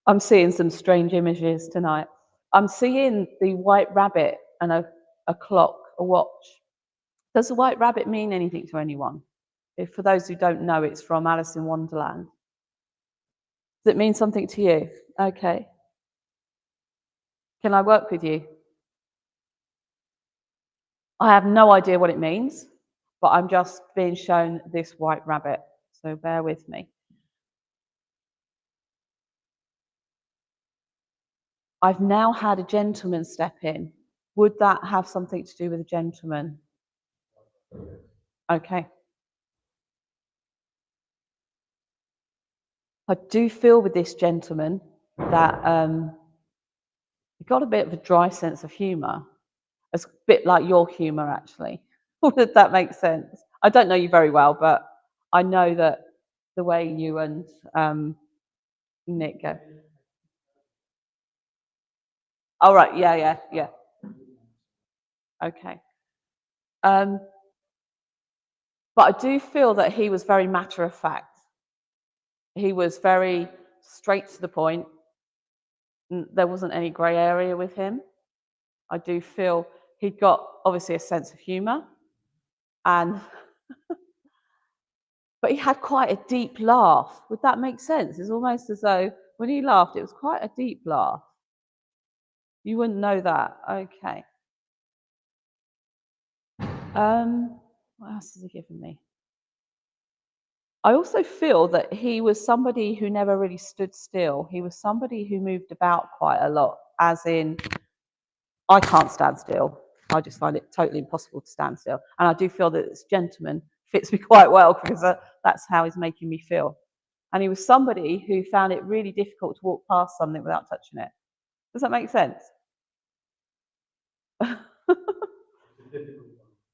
I'm seeing some strange images tonight. I'm seeing the white rabbit and a clock, a watch. Does the white rabbit mean anything to anyone? If, for those who don't know, it's from Alice in Wonderland. Does it mean something to you? Okay. Can I work with you? I have no idea what it means, but I'm just being shown this white rabbit. So bear with me. I've now had a gentleman step in. Would that have something to do with a gentleman? Okay. I do feel with this gentleman that you've got a bit of a dry sense of humour. It's a bit like your humour, actually. Does that make sense? I don't know you very well, but I know that the way you and Nick go. Oh, right, yeah. Okay. But I do feel that he was very matter of fact. He was very straight to the point. There wasn't any grey area with him. I do feel he'd got obviously a sense of humour, and but he had quite a deep laugh. Would that make sense? It's almost as though when he laughed, it was quite a deep laugh. You wouldn't know that. Okay. What else has he given me? I also feel that he was somebody who never really stood still. He was somebody who moved about quite a lot, as in, I can't stand still. I just find it totally impossible to stand still. And I do feel that this gentleman fits me quite well because that's how he's making me feel. And he was somebody who found it really difficult to walk past something without touching it. Does that make sense?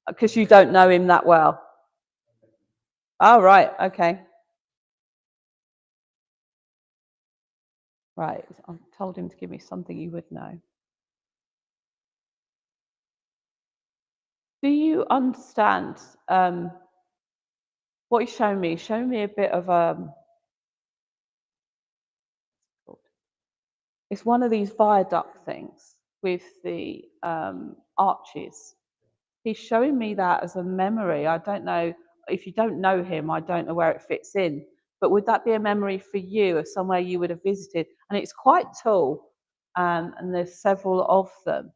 Because you don't know him that well. Oh, right, okay. Right, I told him to give me something you would know. Do you understand what he's showing me? He's showing me a bit of it's one of these viaduct things with the arches. He's showing me that as a memory. I don't know, if you don't know him, I don't know where it fits in. But would that be a memory for you of somewhere you would have visited? And it's quite tall, and there's several of them.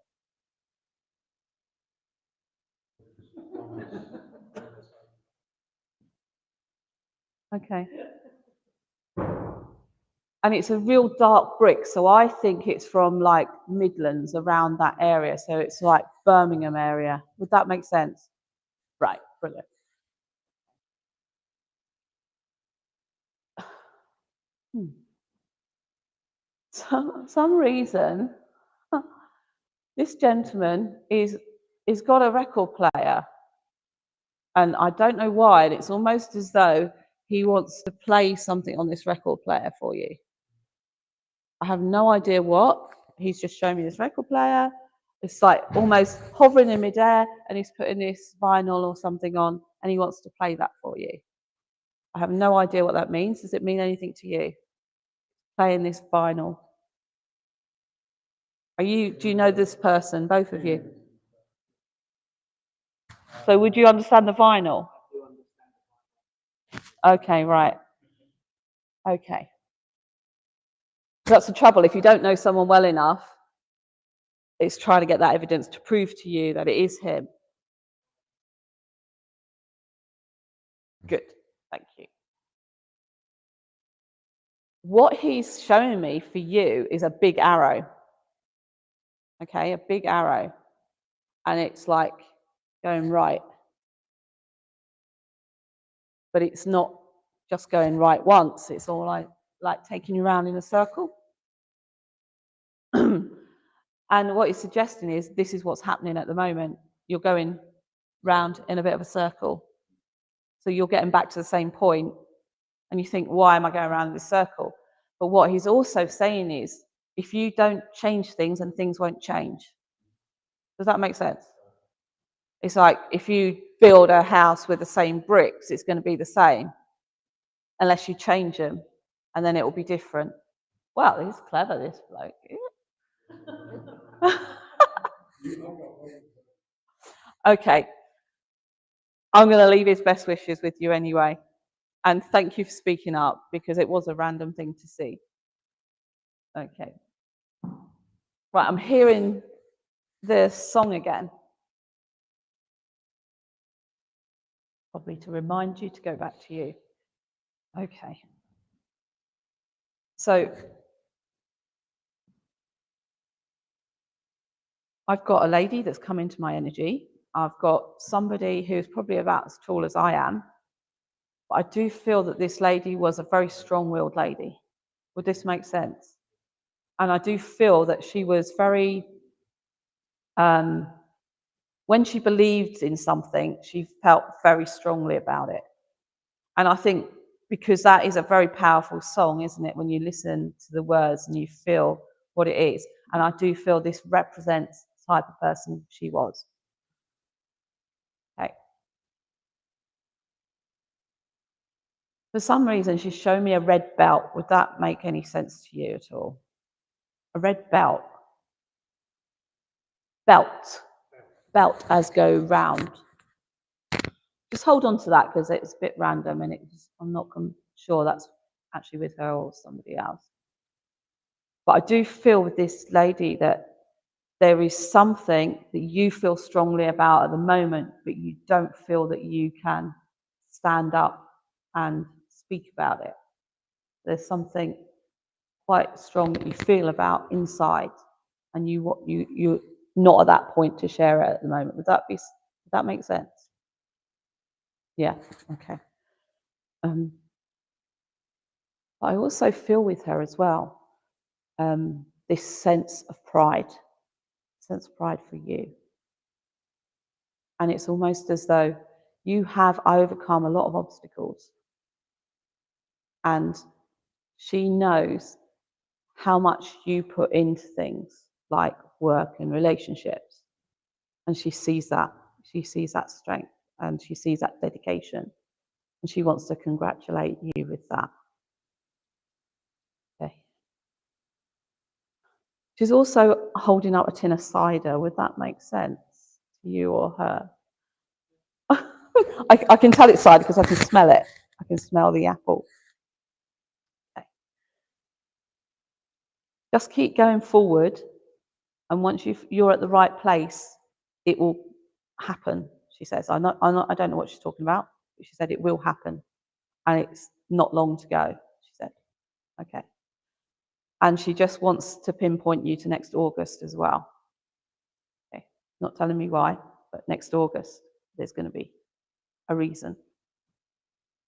Okay. And it's a real dark brick, so I think it's from like Midlands, around that area. So it's like Birmingham area. Would that make sense? Right, brilliant. Some reason this gentleman is got a record player, and I don't know why. And it's almost as though he wants to play something on this record player for you. I have no idea what. He's just showing me this record player. It's like almost hovering in midair, and he's putting this vinyl or something on, and he wants to play that for you. I have no idea what that means. Does it mean anything to you? Playing this vinyl. Do you know this person, both of you? So would you understand the vinyl? Okay, right. Okay. That's the trouble. If you don't know someone well enough, it's trying to get that evidence to prove to you that it is him. Good. Thank you. What he's showing me for you is a big arrow. Okay, a big arrow. And it's like going right. But it's not just going right once. It's all like taking you around in a circle. And what he's suggesting is this is what's happening at the moment. You're going round in a bit of a circle. So you're getting back to the same point, and you think, why am I going around in this circle? But what he's also saying is, if you don't change things, and things won't change. Does that make sense? It's like if you build a house with the same bricks, it's going to be the same, unless you change them, and then it will be different. Well, he's clever, this bloke. Okay. I'm going to leave his best wishes with you anyway. And thank you for speaking up, because it was a random thing to see. Okay. Right, I'm hearing the song again. Probably to remind you to go back to you. Okay. So I've got a lady that's come into my energy. I've got somebody who's probably about as tall as I am. But I do feel that this lady was a very strong-willed lady. Would this make sense? And I do feel that she was very, when she believed in something, she felt very strongly about it. And I think because that is a very powerful song, isn't it? When you listen to the words and you feel what it is. And I do feel this represents the type of person she was. Okay. For some reason, she's shown me a red belt. Would that make any sense to you at all? A red belt. Belt as go round. Just hold on to that because it's a bit random and I'm not sure that's actually with her or somebody else. But I do feel with this lady that there is something that you feel strongly about at the moment, but you don't feel that you can stand up and speak about it. There's something quite strong that you feel about inside, and you're not at that point to share it at the moment. Would that make sense? Yeah. Okay. I also feel with her as well this sense of pride for you. And it's almost as though you have overcome a lot of obstacles. And she knows how much you put into things like work and relationships. And she sees that. She sees that strength and she sees that dedication. And she wants to congratulate you with that. Okay. She's also holding up a tin of cider. Would that make sense to you or her? I can tell it's cider because I can smell it. I can smell the apple. Okay. Just keep going forward, and once you're at the right place, it will happen. She says, I don't know what she's talking about, but she said it will happen, and it's not long to go. She said, okay, and she just wants to pinpoint you to next August as well. Okay, not telling me why, but next August there's going to be a reason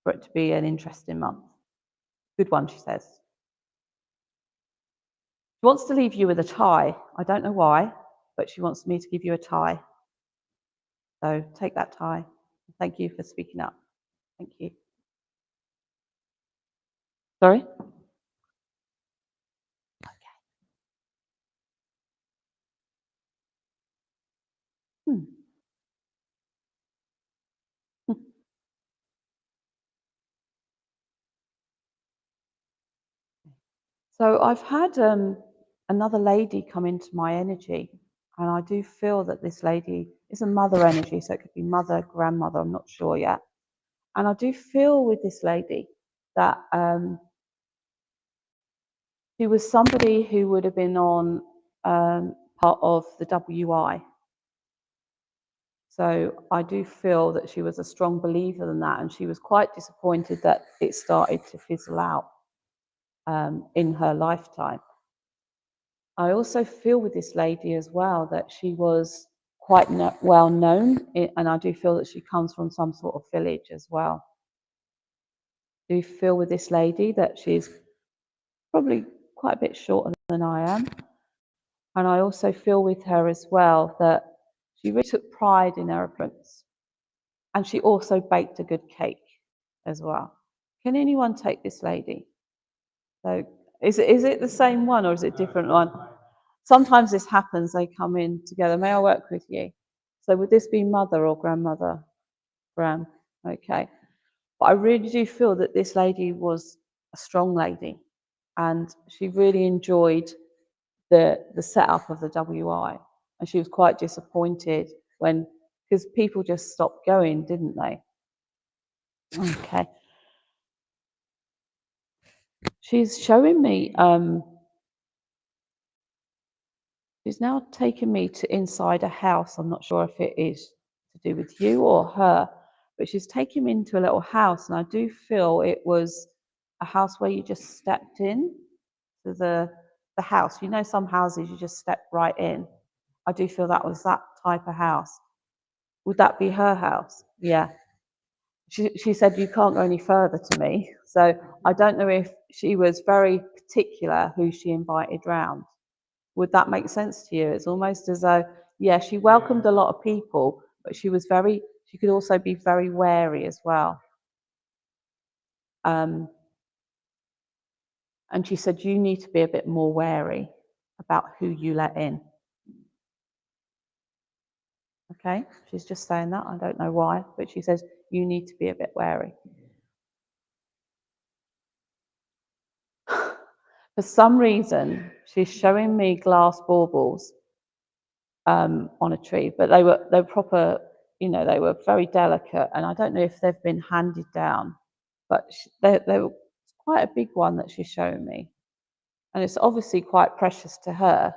for it to be an interesting month. Good one, she says. She wants to leave you with a tie. I don't know why, but she wants me to give you a tie. So take that tie. Thank you for speaking up. Thank you. Sorry? Okay. So I've had another lady come into my energy, and I do feel that this lady is a mother energy, so it could be mother, grandmother, I'm not sure yet. And I do feel with this lady that she was somebody who would have been on part of the WI. So I do feel that she was a strong believer in that, and she was quite disappointed that it started to fizzle out in her lifetime. I also feel with this lady as well that she was quite well known, and I do feel that she comes from some sort of village as well. I do feel with this lady that she's probably quite a bit shorter than I am. And I also feel with her as well that she really took pride in her appearance. And she also baked a good cake as well. Can anyone take this lady? So is it the same one or is it a different one? Sometimes this happens, they come in together. May I work with you? So would this be mother or grandmother? Gran. Okay. But I really do feel that this lady was a strong lady and she really enjoyed the setup of the WI. And she was quite disappointed because people just stopped going, didn't they? Okay. She's showing me, she's now taken me to inside a house. I'm not sure if it is to do with you or her, but she's taken me into a little house. And I do feel it was a house where you just stepped in to the house. You know, some houses you just step right in. I do feel that was that type of house. Would that be her house? Yeah. She said, you can't go any further to me. So I don't know if she was very particular who she invited round. Would that make sense to you? It's almost as though, yeah, she welcomed a lot of people, but she could also be very wary as well. And she said, you need to be a bit more wary about who you let in. Okay, she's just saying that. I don't know why, but she says, you need to be a bit wary. For some reason, she's showing me glass baubles on a tree, but they were proper, you know, they were very delicate, and I don't know if they've been handed down, but they were quite a big one that she's showing me, and it's obviously quite precious to her.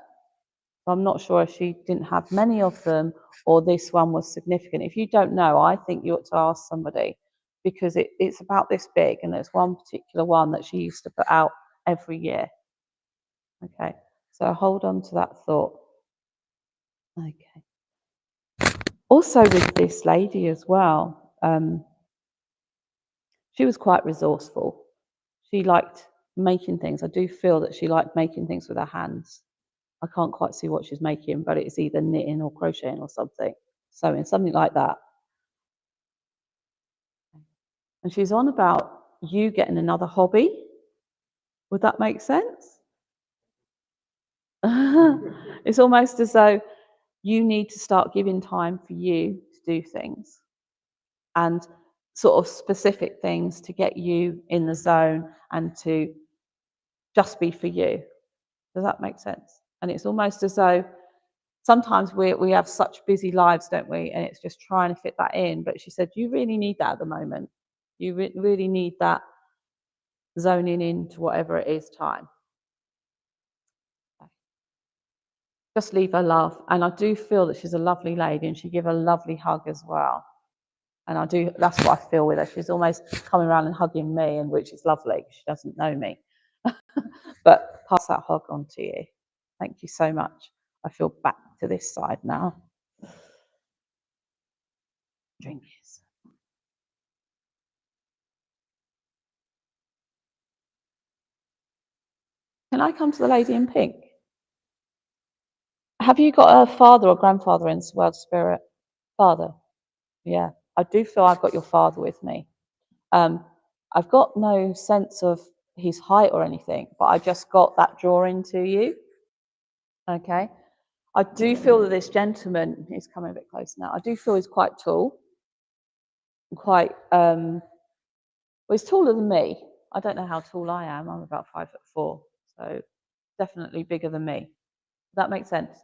So I'm not sure if she didn't have many of them or this one was significant. If you don't know, I think you ought to ask somebody, because it's about this big, and there's one particular one that she used to put out every year. Okay, so hold on to that thought. Okay. Also with this lady as well, she was quite resourceful. She liked making things. I do feel that she liked making things with her hands. I can't quite see what she's making, but it's either knitting or crocheting or something, sewing, something like that. And she's on about you getting another hobby. Would that make sense? It's almost as though you need to start giving time for you to do things, and sort of specific things to get you in the zone and to just be for you. Does that make sense? And it's almost as though sometimes we have such busy lives, don't we? And it's just trying to fit that in. But she said, you really need that at the moment. You really need that zoning into whatever it is time. Just leave her love. And I do feel that she's a lovely lady, and she give a lovely hug as well. And that's what I feel with her. She's almost coming around and hugging me, and which is lovely. She doesn't know me. But pass that hug on to you. Thank you so much. I feel back to this side now. Drink this. Can I come to the lady in pink? Have you got a father or grandfather in the world spirit? Father? Yeah, I do feel I've got your father with me. I've got no sense of his height or anything, but I just got that drawing to you. Okay. I do feel that this gentleman, he's coming a bit close now, I do feel he's quite tall. Quite, well, he's taller than me. I don't know how tall I am. I'm about 5'4", so definitely bigger than me. Does that make sense?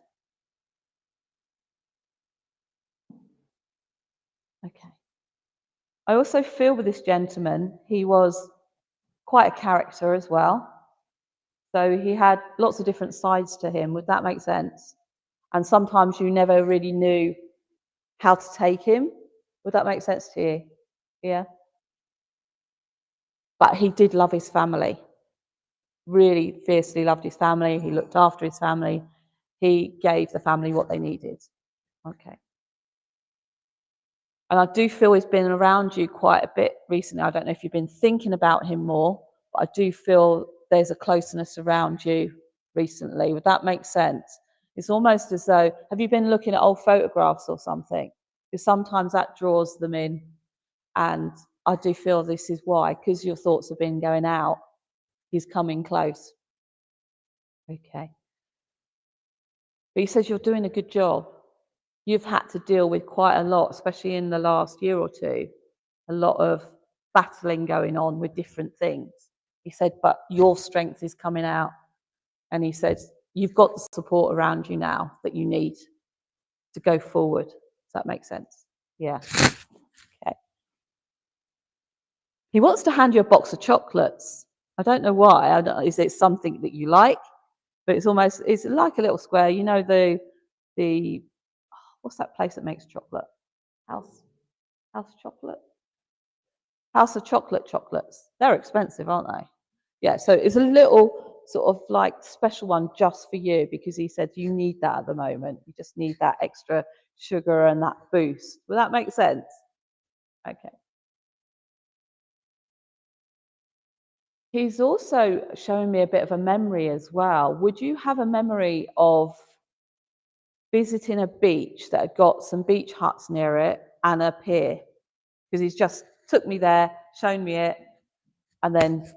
Okay. I also feel with this gentleman, he was quite a character as well. So he had lots of different sides to him. Would that make sense? And sometimes you never really knew how to take him. Would that make sense to you? Yeah. But he did love his family. Really fiercely loved his family. He looked after his family. He gave the family what they needed. Okay. And I do feel he's been around you quite a bit recently. I don't know if you've been thinking about him more, but I do feel there's a closeness around you recently. Would that make sense? It's almost as though, have you been looking at old photographs or something? Because sometimes that draws them in. And I do feel this is why, because your thoughts have been going out, he's coming close. Okay. But he says you're doing a good job. You've had to deal with quite a lot, especially in the last year or two, a lot of battling going on with different things. He said, but your strength is coming out. And he said, you've got the support around you now that you need to go forward. Does that make sense? Yeah. Okay. He wants to hand you a box of chocolates. I don't know why. Is it something that you like? But it's like a little square. You know, the what's that place that makes chocolate? House chocolate? House of chocolate chocolates. They're expensive, aren't they? Yeah, so it's a little sort of like special one just for you, because he said you need that at the moment. You just need that extra sugar and that boost. Will that make sense? Okay. He's also showing me a bit of a memory as well. Would you have a memory of visiting a beach that had got some beach huts near it and a pier? Because he's just took me there, shown me it, and then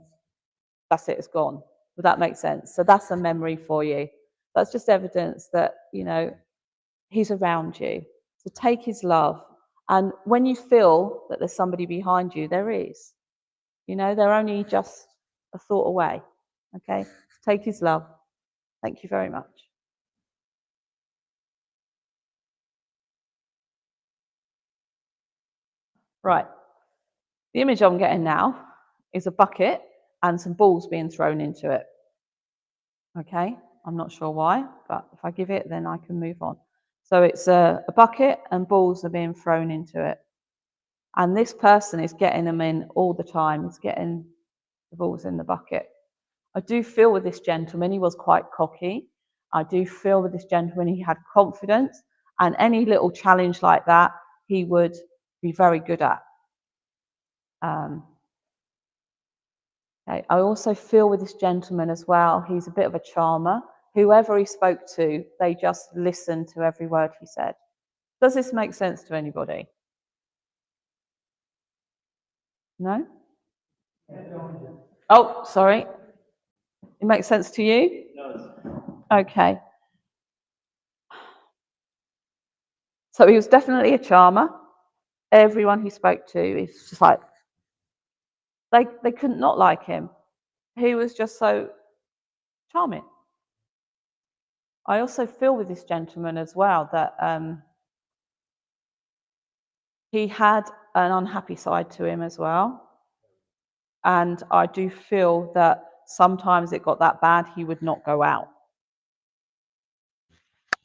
that's it, it's gone. Would that make sense? So that's a memory for you. That's just evidence that, you know, he's around you. So take his love. And when you feel that there's somebody behind you, there is. You know, they're only just a thought away. Okay? So take his love. Thank you very much. Right. The image I'm getting now is a bucket and some balls being thrown into it. Okay? I'm not sure why, but if I give it, then I can move on. So it's a bucket and balls are being thrown into it. And this person is getting them in all the time. He's getting the balls in the bucket. I do feel with this gentleman, he was quite cocky. I do feel with this gentleman, he had confidence. And any little challenge like that, he would be very good at. Okay. I also feel with this gentleman as well, he's a bit of a charmer. Whoever he spoke to, they just listened to every word he said. Does this make sense to anybody? No? Oh, sorry. It makes sense to you? No. Okay. So he was definitely a charmer. Everyone he spoke to is just like, they couldn't not like him. He was just so charming. I also feel with this gentleman as well that he had an unhappy side to him as well. And I do feel that sometimes it got that bad, he would not go out.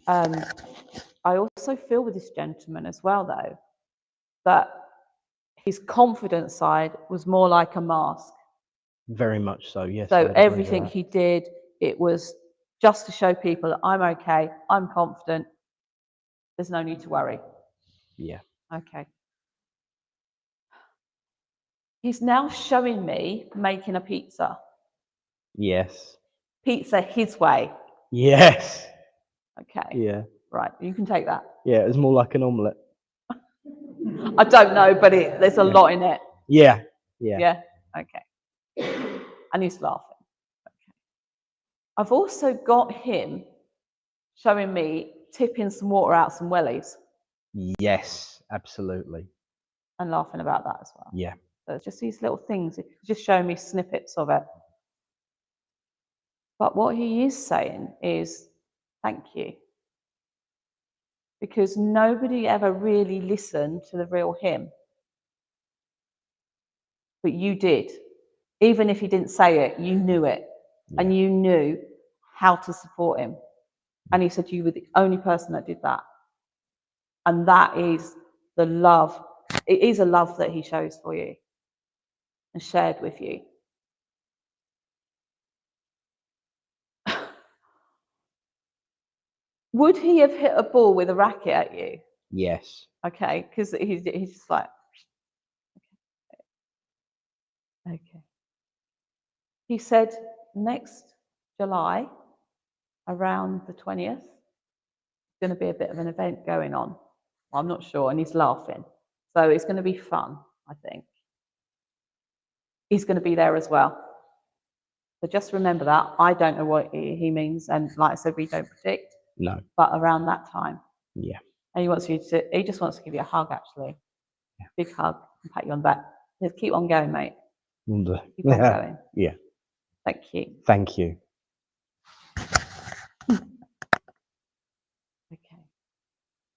I also feel with this gentleman as well, though, that his confidence side was more like a mask. Very much so, yes. So everything he did, it was just to show people, I'm okay, I'm confident, there's no need to worry. Yeah. Okay. He's now showing me making a pizza. Yes. Pizza his way. Yes. Okay. Yeah. Right, you can take that. Yeah, it was more like an omelette. I don't know, but there's a lot in it. Yeah. Yeah. Yeah? Okay. And he's laughing. Okay. I've also got him showing me tipping some water out some wellies Yes, absolutely. and laughing about that as well. Yeah. So it's just these little things, it's just showing me snippets of it. But what he is saying is, thank you. Because nobody ever really listened to the real him. But you did. Even if he didn't say it, you knew it. Yeah. And you knew how to support him. And he said you were the only person that did that. And that is the love. It is a love that he shows for you and shared with you. Would he have hit a ball with a racket at you? Yes. Okay, because he's just like, okay. He said next July, around the 20th, going to be a bit of an event going on. I'm not sure, and he's laughing. So it's going to be fun, I think. He's going to be there as well. So just remember that. I don't know what he means, and like I said, we don't predict. No. But around that time. Yeah. And he just wants to give you a hug, actually. Yeah. Big hug and pat you on the back. Just keep on going, mate. Wonder. Keep on going. Yeah. Thank you. Thank you. Okay.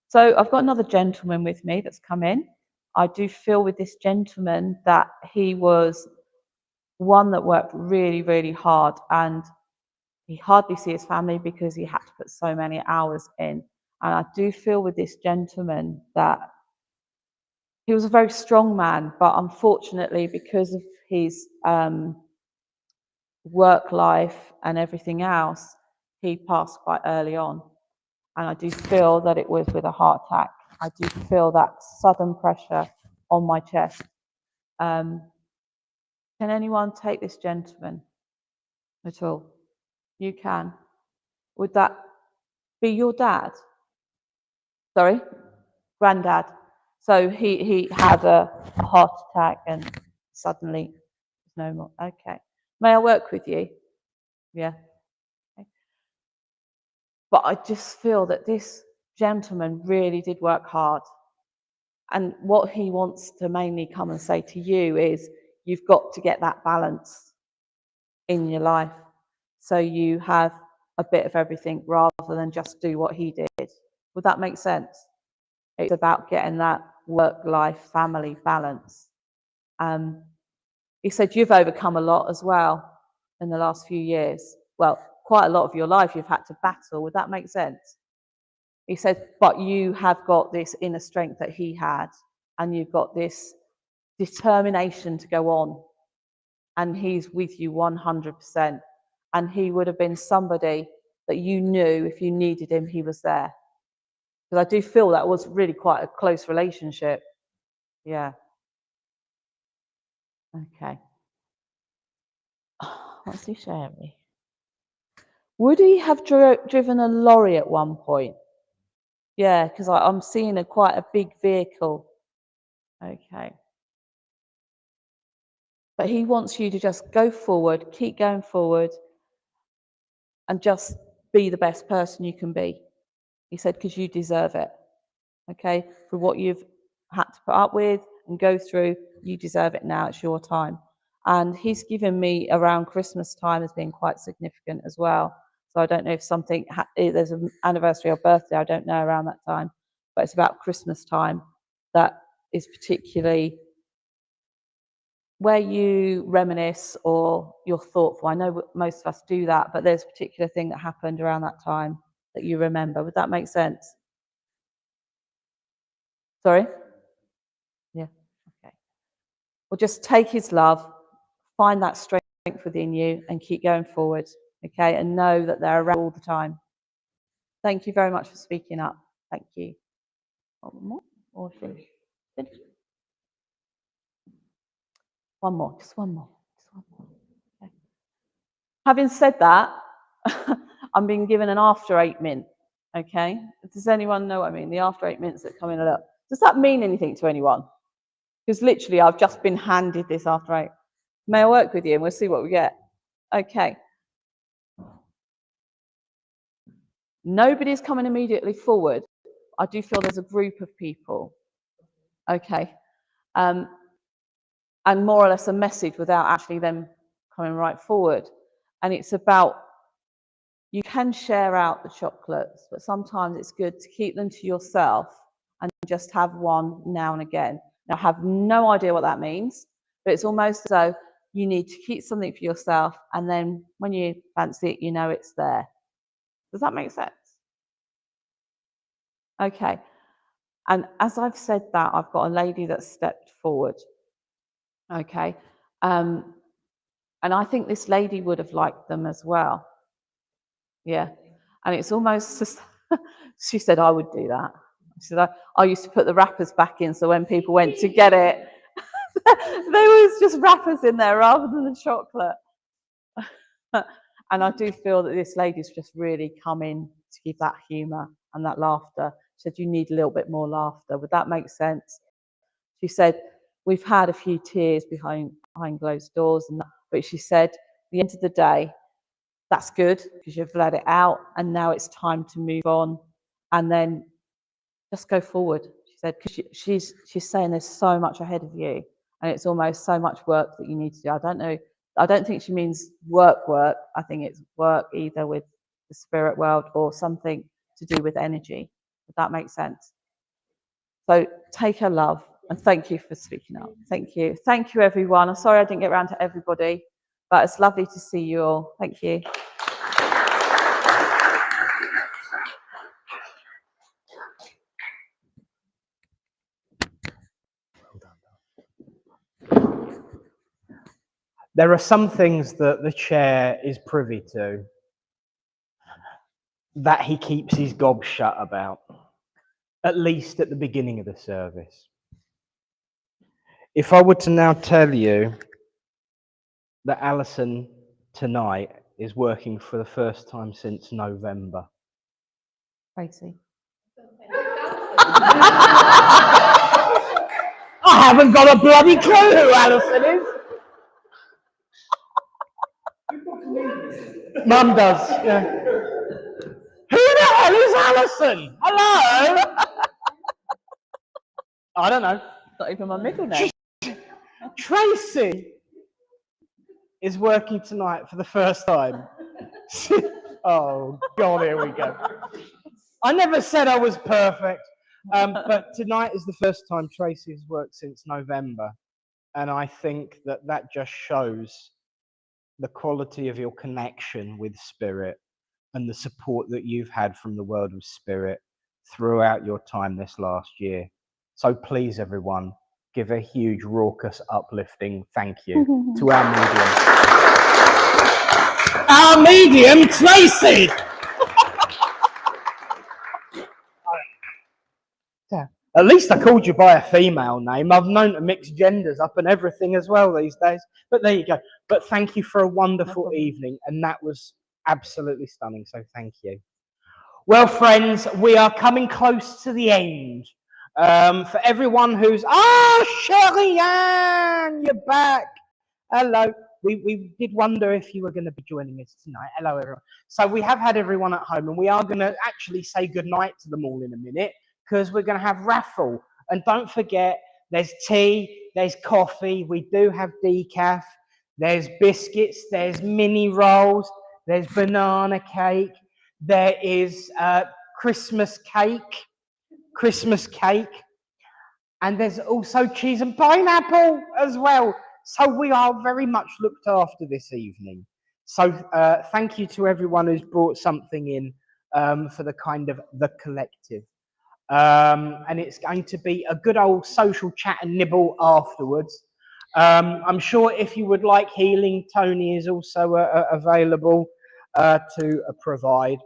So I've got another gentleman with me that's come in. I do feel with this gentleman that he was one that worked really, really hard, and he hardly see his family because he had to put so many hours in. And I do feel with this gentleman that he was a very strong man, but unfortunately, because of his work life and everything else, he passed quite early on. And I do feel that it was with a heart attack. I do feel that sudden pressure on my chest. Can anyone take this gentleman at all? You can. Would that be your dad? Sorry? Granddad. So he had a heart attack and suddenly No more. Okay. May I work with you? Yeah. Okay. But I just feel that this gentleman really did work hard. And what he wants to mainly come and say to you is, you've got to get that balance in your life so you have a bit of everything rather than just do what he did. Would that make sense? It's about getting that work-life, family balance. He said you've overcome a lot as well in the last few years. Well, quite a lot of your life you've had to battle. Would that make sense? He said, but you have got this inner strength that he had, and you've got this determination to go on. And he's with you 100%. And he would have been somebody that you knew if you needed him, he was there. Because I do feel that was really quite a close relationship. Yeah. Okay. What's he sharing? Would he have driven a lorry at one point? Yeah, because I'm seeing quite a big vehicle. Okay. But he wants you to just go forward, keep going forward, and just be the best person you can be. He said, because you deserve it. Okay? For what you've had to put up with and go through, you deserve it now. It's your time. And he's given me around Christmas time as being quite significant as well. So I don't know if something, there's an anniversary or birthday, I don't know around that time. But it's about Christmas time that is particularly where you reminisce or you're thoughtful. I know most of us do that, but there's a particular thing that happened around that time that you remember. Would that make sense? Sorry? Yeah, okay. Well, just take his love, find that strength within you and keep going forward, okay? And know that they're around all the time. Thank you very much for speaking up. Thank you. One more? Or finish? One more, just one more. Just one more. Okay. Having said that, I'm being given an after 8 mint, okay? Does anyone know what I mean? The after 8 mints that come in a lot. Does that mean anything to anyone? Because literally I've just been handed this after 8. May I work with you and we'll see what we get? Okay. Nobody's coming immediately forward. I do feel there's a group of people. Okay. And more or less a message without actually them coming right forward. And it's about, you can share out the chocolates, but sometimes it's good to keep them to yourself and just have one now and again. Now, I have no idea what that means, but it's almost as though you need to keep something for yourself, and then when you fancy it, you know it's there. Does that make sense? Okay. And as I've said that, I've got a lady that stepped forward. Okay. And I think this lady would have liked them as well. Yeah. And it's almost just, she said, I would do that. She said, I used to put the wrappers back in, so when people went to get it, there was just wrappers in there rather than the chocolate. And I do feel that this lady's just really come in to give that humour and that laughter. She said, you need a little bit more laughter. Would that make sense? She said, we've had a few tears behind closed doors, but she said, at the end of the day, that's good because you've let it out and now it's time to move on and then just go forward. She said, because she's saying there's so much ahead of you and it's almost so much work that you need to do. I don't know. I don't think she means work. I think it's work either with the spirit world or something to do with energy. Would that make sense? So take her love and thank you for speaking up. Thank you. Thank you, everyone. I'm sorry I didn't get around to everybody, but it's lovely to see you all. Thank you. There are some things that the chair is privy to that he keeps his gob shut about, at least at the beginning of the service. If I were to now tell you that Alison tonight is working for the first time since November. Tracy. I haven't got a bloody clue who Alison is. Mum does, yeah. Who the hell is Alison? Hello? I don't know. Not even my middle name. Tracy is working tonight for the first time. Oh, God, here we go. I never said I was perfect, but tonight is the first time Tracy has worked since November. And I think that that just shows the quality of your connection with Spirit and the support that you've had from the world of Spirit throughout your time this last year. So please, everyone, give a huge, raucous, uplifting thank you to our medium. Our medium, Tracy! At least I called you by a female name. I've known to mix genders up and everything as well these days. But there you go. But thank you for a wonderful evening. And that was absolutely stunning. So thank you. Well, friends, we are coming close to the end. For everyone who's... Oh, Sherry-Ann, you're back. Hello. We did wonder if you were going to be joining us tonight. Hello, everyone. So we have had everyone at home, and we are going to actually say goodnight to them all in a minute, because we're going to have raffle. And don't forget, there's tea, there's coffee, we do have decaf, there's biscuits, there's mini rolls, there's banana cake, there is Christmas cake, and there's also cheese and pineapple as well. So we are very much looked after this evening. So thank you to everyone who's brought something in for the kind of the collective. And it's going to be a good old social chat and nibble afterwards. I'm sure if you would like healing, Tony is also available to provide.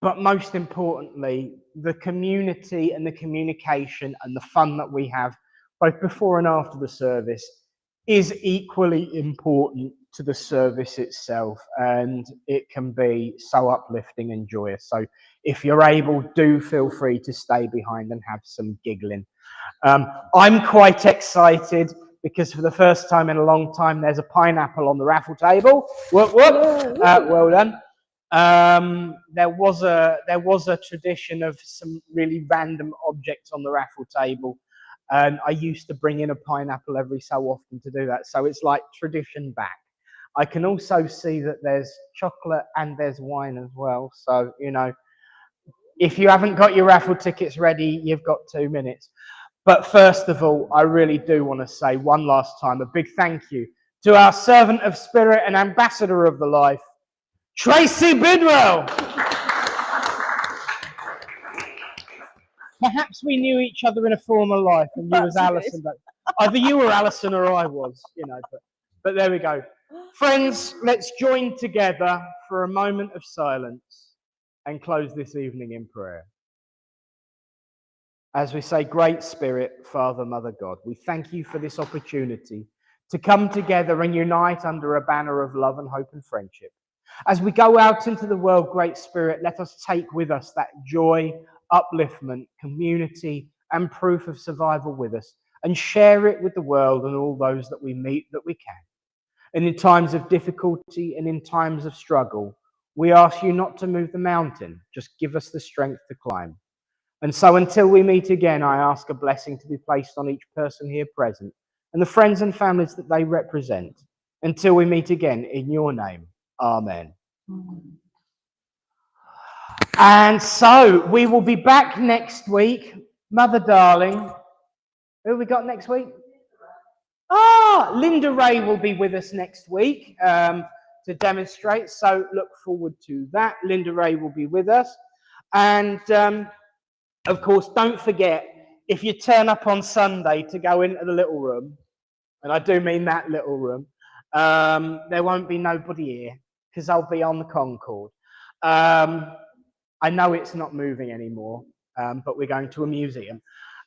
But most importantly, the community and the communication and the fun that we have, both before and after the service, is equally important to the service itself, and it can be so uplifting and joyous. So if you're able, do feel free to stay behind and have some giggling. I'm quite excited because for the first time in a long time, there's a pineapple on the raffle table. Whoop, whoop. Well done. There was a tradition of some really random objects on the raffle table. And I used to bring in a pineapple every so often to do that. So it's like tradition back. I can also see that there's chocolate and there's wine as well. So, you know, if you haven't got your raffle tickets ready, you've got 2 minutes. But first of all, I really do want to say one last time, a big thank you to our servant of spirit and ambassador of the life, Tracy Bidwell. Perhaps we knew each other in a former life, and you was Alison. But either you were Alison or I was, you know. But there we go. Friends, let's join together for a moment of silence and close this evening in prayer. As we say, Great Spirit, Father, Mother, God, we thank you for this opportunity to come together and unite under a banner of love and hope and friendship. As we go out into the world, Great Spirit, let us take with us that joy, upliftment, community, and proof of survival with us, and share it with the world and all those that we meet that we can. And in times of difficulty and in times of struggle, we ask you not to move the mountain, just give us the strength to climb. And so until we meet again, I ask a blessing to be placed on each person here present and the friends and families that they represent. Until we meet again, in your name, amen. And so we will be back next week. Mother darling, who have we got next week? Linda Ray will be with us next week to demonstrate. So look forward to that. Linda Ray will be with us. And of course, don't forget, if you turn up on Sunday to go into the little room, and I do mean that little room, there won't be nobody here because I'll be on the Concorde. I know it's not moving anymore, but we're going to a museum.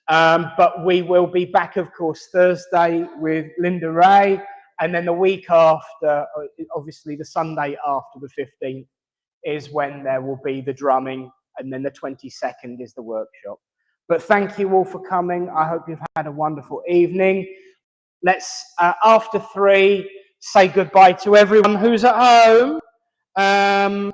But we will be back, of course, Thursday with Linda Ray, and then the week after, obviously the Sunday after the 15th, is when there will be the drumming, and then the 22nd is the workshop. But thank you all for coming. I hope you've had a wonderful evening. Let's, after 3, say goodbye to everyone who's at home. And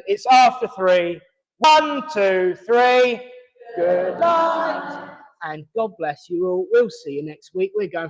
it's after 3. 1, 2, 3. Good night. And God bless you all. We'll see you next week. We're going